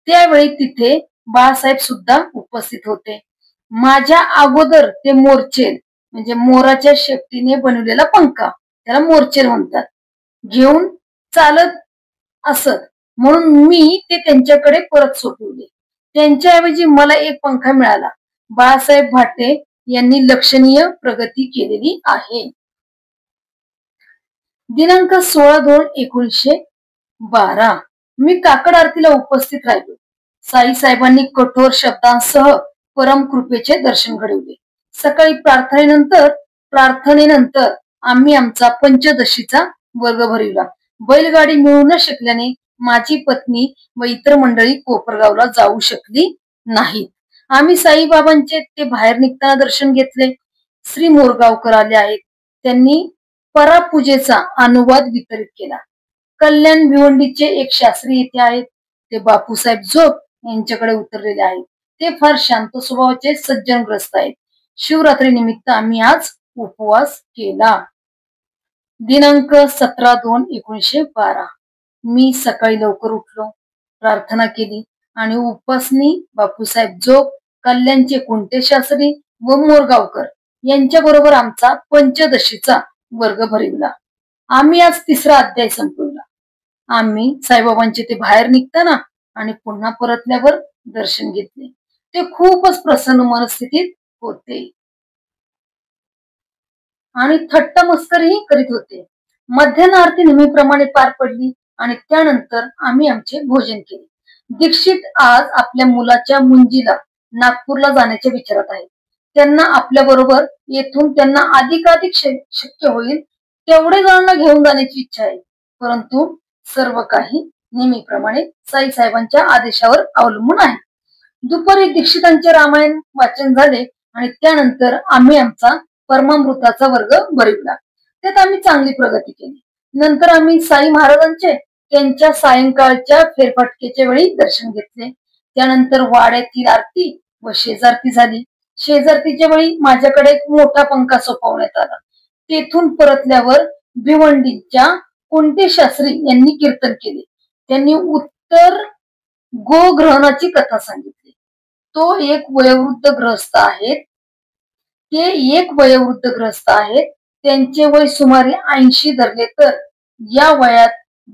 त्यावेळी तिथे बाळासाहेब सुद्धा उपस्थित होते. माझ्या अगोदर ते मोरचेल म्हणजे मोराच्या शेपटीने बनवलेला पंखा, त्याला मोरचेल म्हणतात, घेऊन चालत असत, म्हणून मी ते त्यांच्याकडे परत सोपवले. त्यांच्याऐवजी मला एक पंखा मिळाला. बाळासाहेब भाटे यांनी लक्षणीय प्रगती केलेली आहे. दिनांक 16/2/1912 मी काकड आरतीला उपस्थित राहिलो. साईबाबांनी कठोर शब्दांसह परम कृपेचे दर्शन घडवले. सकाळी प्रार्थनेनंतर आम्ही आमचा पंचदशीचा वर्ग भरविला. बैलगाडी मिळू न शकल्याने माझी पत्नी व इतर मंडळी कोपरगावला जाऊ शकली नाहीत. आम्ही साईबाबांचे ते बाहेर निघताना दर्शन घेतले. श्री मोरगावकर आले आहेत. त्यांनी परापूजेचा अनुवाद वितरित केला. कल्याण भिवंडीचे एक शास्त्री येथे आहेत. ते बापूसाहेब जोग यांच्याकडे उतरलेले आहेत. ते फार शांत स्वभावाचे सज्जनग्रस्त आहेत. शिवरात्री निमित्त आम्ही आज उपवास केला. दिनांक 17/2/1912 मी सकाळी लवकर उठलो, प्रार्थना केली आणि उपासनी बापूसाहेब जोग, कल्याणचे कुंटे शास्त्री व मोरगावकर यांच्या बरोबर आमचा पंचदशीचा वर्ग भरविला. आम्ही आज 3रा अध्याय संपवला. आम्ही साईबाबांचे ते बाहेर निघताना आणि पुन्हा परतल्यावर दर्शन घेतले. ते खूपच प्रसन्न मनस्थितीत होते आणि थट्टा मस्करीही करीत होते. मध्यान्ह आरती नेहमीप्रमाणे पार पडली आणि त्यानंतर आम्ही आमचे भोजन केले. दीक्षित आज आपल्या मुलाच्या मुंजीला नागपूरला जाण्याच्या विचारात आहेत. त्यांना आपल्या बरोबर येथून त्यांना अधिकाधिक शक्य होईल तेवढे जणांना घेऊन जाण्याची इच्छा आहे, परंतु सर्व काही नेहमीप्रमाणे साईसाहेबांच्या आदेशावर अवलंबून आहे. दुपारी दीक्षितांचे रामायण वाचन झाले आणि त्यानंतर आम्ही आमचा परमामृताचा वर्ग भरविला. त्यात आम्ही चांगली प्रगती केली. नंतर आम्ही साई महाराजांचे त्यांच्या सायंकाळच्या फेरफटकेच्या वेळी दर्शन घेतले. त्यानंतर वाड्यातील आरती व शेजारती झाली. शेजारतीच्या वेळी माझ्याकडे एक मोठा पंखा सोपवण्यात आला. तेथून परतल्यावर भिवंडीच्या कोणते शास्त्री यांनी कीर्तन केले. त्यांनी उत्तर गोग्रहणाची कथा सांगितली. तो एक वयोवृद्ध ग्रहस्थ आहेत. त्यांचे वय सुमारे 80 धरले तर या वयात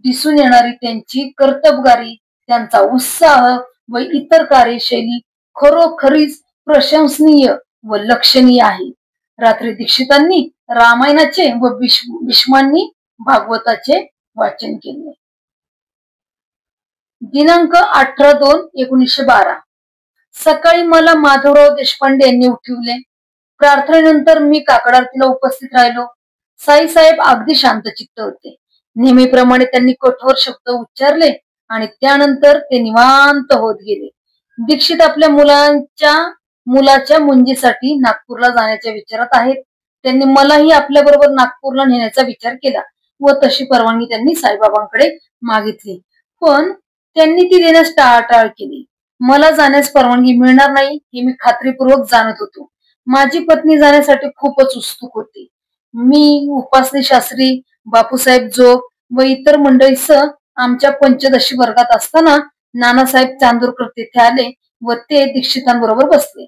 दिसून येणारी त्यांची कर्तबगारी, त्यांचा उत्साह व इतर कार्यशैली खरोखरीच प्रशंसनीय व लक्षणीय आहे. रात्री दीक्षितांनी रामायणाचे व भीष्मांनी भागवताचे वाचन केले. दिनांक 18/2/1912 सकाळी मला माधवराव देशपांडे यांनी उठवले. प्रार्थनेनंतर मी काकड आरतीला उपस्थित राहिलो. साईसाहेब अगदी शांतचित्त होते. नेहमीप्रमाणे त्यांनी कठोर शब्द उच्चारले आणि त्यानंतर ते निवांत होत गेले. दीक्षित आपल्या मुलाच्या मुंजीसाठी नागपूरला जाण्याच्या विचारात आहेत. त्यांनी मलाही आपल्या बरोबर नागपूरला नेण्याचा विचार केला व तशी परवानगी त्यांनी साईबाबांकडे मागितली, पण त्यांनी ती देण्यास टाळाटाळ केली. मला जाण्यास परवानगी मिळणार नाही हे मी खात्रीपूर्वक जाणत होतो. माझी पत्नी जाण्यासाठी खूपच उत्सुक होती. मी, उपासनी शास्त्री, बापूसाहेब जोग व इतर मंडळीसह आमच्या पंचदशी वर्गात असताना नानासाहेब चांदोरकर तेथे आले व ते दीक्षितांबरोबर बसले.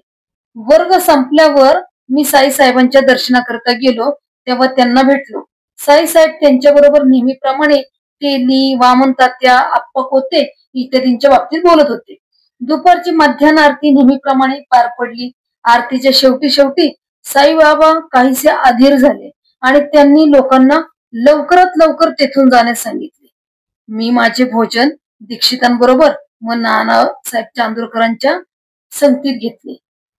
वर्ग संपल्यावर मी साईसाहेबांच्या दर्शनाकरता गेलो तेव्हा त्यांना भेटलो. साईसाहेब त्यांच्याबरोबर नेहमीप्रमाणे तेली, वामन तात्या, आप्पा कोते इत्यादींच्या बाबतीत बोलत होते. दुपारची मध्यान्ह आरती नेहमीप्रमाणे पार पडली. आरतीच्या शेवटी साईबाबा काहीसे अधीर झाले आणि त्यांनी लोकांना लवकरात लवकर तेथून जाण्यास सांगितले. मी माझे भोजन दीक्षितांबरोबर व नानासाहेब चांदोरकरांच्या संगतीत घेतले.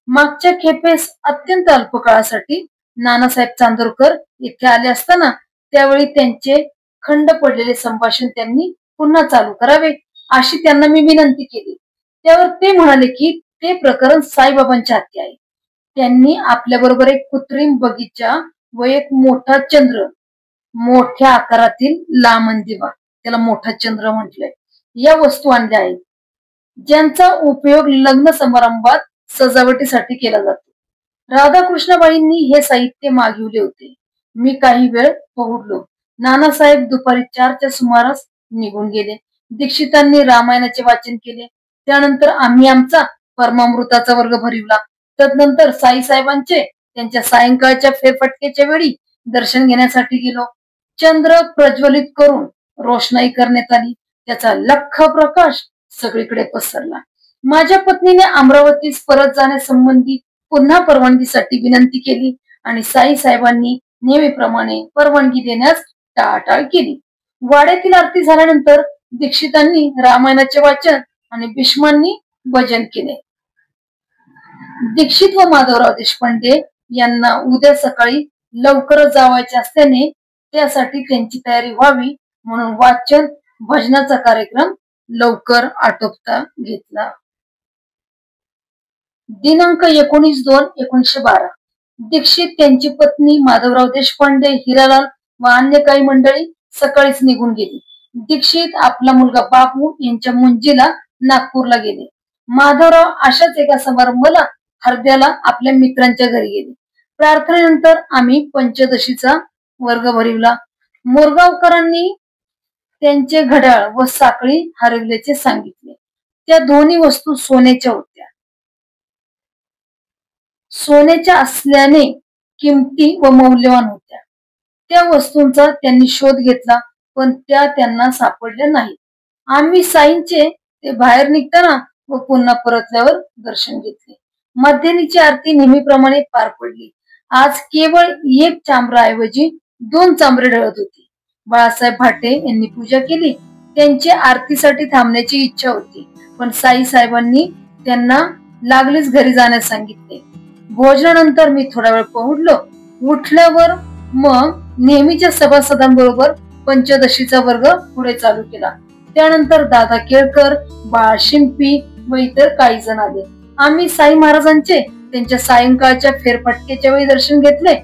मागच्या खेपेस अत्यंत अल्प काळासाठी नानासाहेब चांदोरकर येथे आले असताना त्यावेळी त्यांचे खंड पडलेले संभाषण त्यांनी पुन्हा चालू करावे अशी त्यांना मी विनंती केली. त्यावर ते म्हणाले की ते प्रकरण साईबाबांच्या हाती आहे. त्यांनी आपल्या बरोबर एक कृत्रिम बगीचा व एक मोठा चंद्र, मोठ्या आकारातील लांबन दिवा, त्याला मोठा चंद्र म्हटलंय, या वस्तू आणल्या आहेत ज्यांचा उपयोग लग्न समारंभात सजावटीसाठी केला जातो. राधाकृष्णबाईंनी हे साहित्य मागविले होते. मी काही वेळ पहुडलो. नानासाहेब दुपारी 4च्या सुमारास निघून गेले. दीक्षितांनी रामायणाचे वाचन केले. त्यानंतर आम्ही आमचा परमामृताचा वर्ग भरविला. तदनंतर साईसाहेबांचे त्यांच्या सायंकाळच्या फेरफटकेच्या वेळी दर्शन घेण्यासाठी गेलो. चंद्र प्रज्वलित करून रोषणाई करण्यात आली. त्याचा लख्ख प्रकाश सगळीकडे पसरला. माझ्या पत्नीने अमरावतीस परत जाण्यासंबंधी पुन्हा परवानगीसाठी विनंती केली आणि साईसाहेबांनी नेहमीप्रमाणे परवानगी देण्यास टाळाटाळ केली. वाड्यातील आरती झाल्यानंतर दीक्षितांनी रामायणाचे वाचन आणि भीष्मांनी भजन केले. दीक्षित व माधवराव देशपांडे यांना उद्या सकाळी लवकरच जावायचे असल्याने त्यासाठी त्यांची तयारी व्हावी म्हणून वाचन भजनाचा कार्यक्रम लवकर आटोपता घेतला. दिनांक 19/2/1912 दीक्षित, त्यांची पत्नी माधवराव देशपांडे, हिरालाल व अन्य काही मंडळी सकाळीच निघून गेली. दीक्षित आपला मुलगा बापू यांच्या मुंजीला नागपूरला गेले. माधवराव अशाच एका समारंभाला हरद्याला आपल्या मित्रांच्या घरी गेले. प्रार्थनेनंतर आम्ही पंचदशीचा वर्ग भरविला. मोरगावकरांनी त्यांचे घड्याळ व साखळी हरविल्याचे सांगितले. त्या दोन्ही वस्तू सोन्याच्या होत्या. सोन्याच्या असल्याने किमती व मौल्यवान होत्या. त्या वस्तूंचा त्यांनी शोध घेतला पण त्या त्यांना सापडल्या नाहीत. आम्ही साईंचे ते बाहेर निघताना व पुन्हा परतल्यावर दर्शन घेतले. मध्यान्हीची आरती नेहमीप्रमाणे पार पडली. आज केवळ एक चांबराऐवजी 2 चांबरे ढळत होती. बाळासाहेब भाटे यांनी पूजा केली. त्यांची आरतीसाठी थांबण्याची इच्छा होती पण साईसाहेबांनी त्यांना लागलीच घरी जाण्यास सांगितले. भोजनानंतर मी थोडा वेळ पहुडलो. उठल्यावर मग नेहमीच्या सभासदांबरोबर पंचदशीचा वर्ग पुढे चालू केला. त्यानंतर दादा केळकर, बाळा शिंपी व इतर काही जण आले. आम्ही साई महाराजांचे त्यांच्या सायंकाळच्या फेरफटकेच्या वेळी दर्शन घेतले.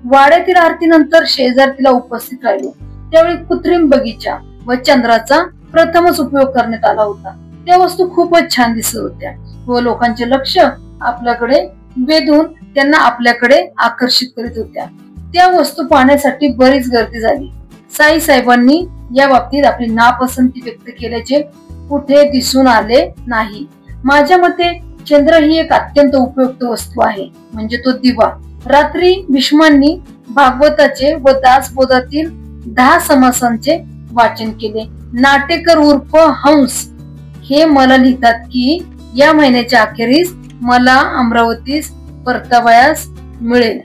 वाड्यातील आरतीनंतर शेजारतीला उपस्थित राहिलो. त्यावेळी कृत्रिम बगीचा व चंद्राचा प्रथमच उपयोग करण्यात आला होता. त्या वस्तू खूपच छान दिसत होत्या व लोकांचे लक्ष आपल्याकडे वेधून त्यांना आपल्याकडे आकर्षित करीत होत्या. त्या वस्तू पाहण्यासाठी बरीच गर्दी झाली. साई साहेबांनी या बाबतीत आपली नापसंती व्यक्त केल्याचे कुठे दिसून आले नाही. माझ्या मते चंद्र ही एक अत्यंत उपयुक्त वस्तू आहे, म्हणजे तो दिवा. रात्री भीष्मांनी भागवताचे व दासबोधातील 10 समासांचे वाचन केले. नाटेकर उर्फ हंस हे मला लिहितात की या महिन्याच्या अखेरीस मला अमरावतीस परतावयास मिळेल.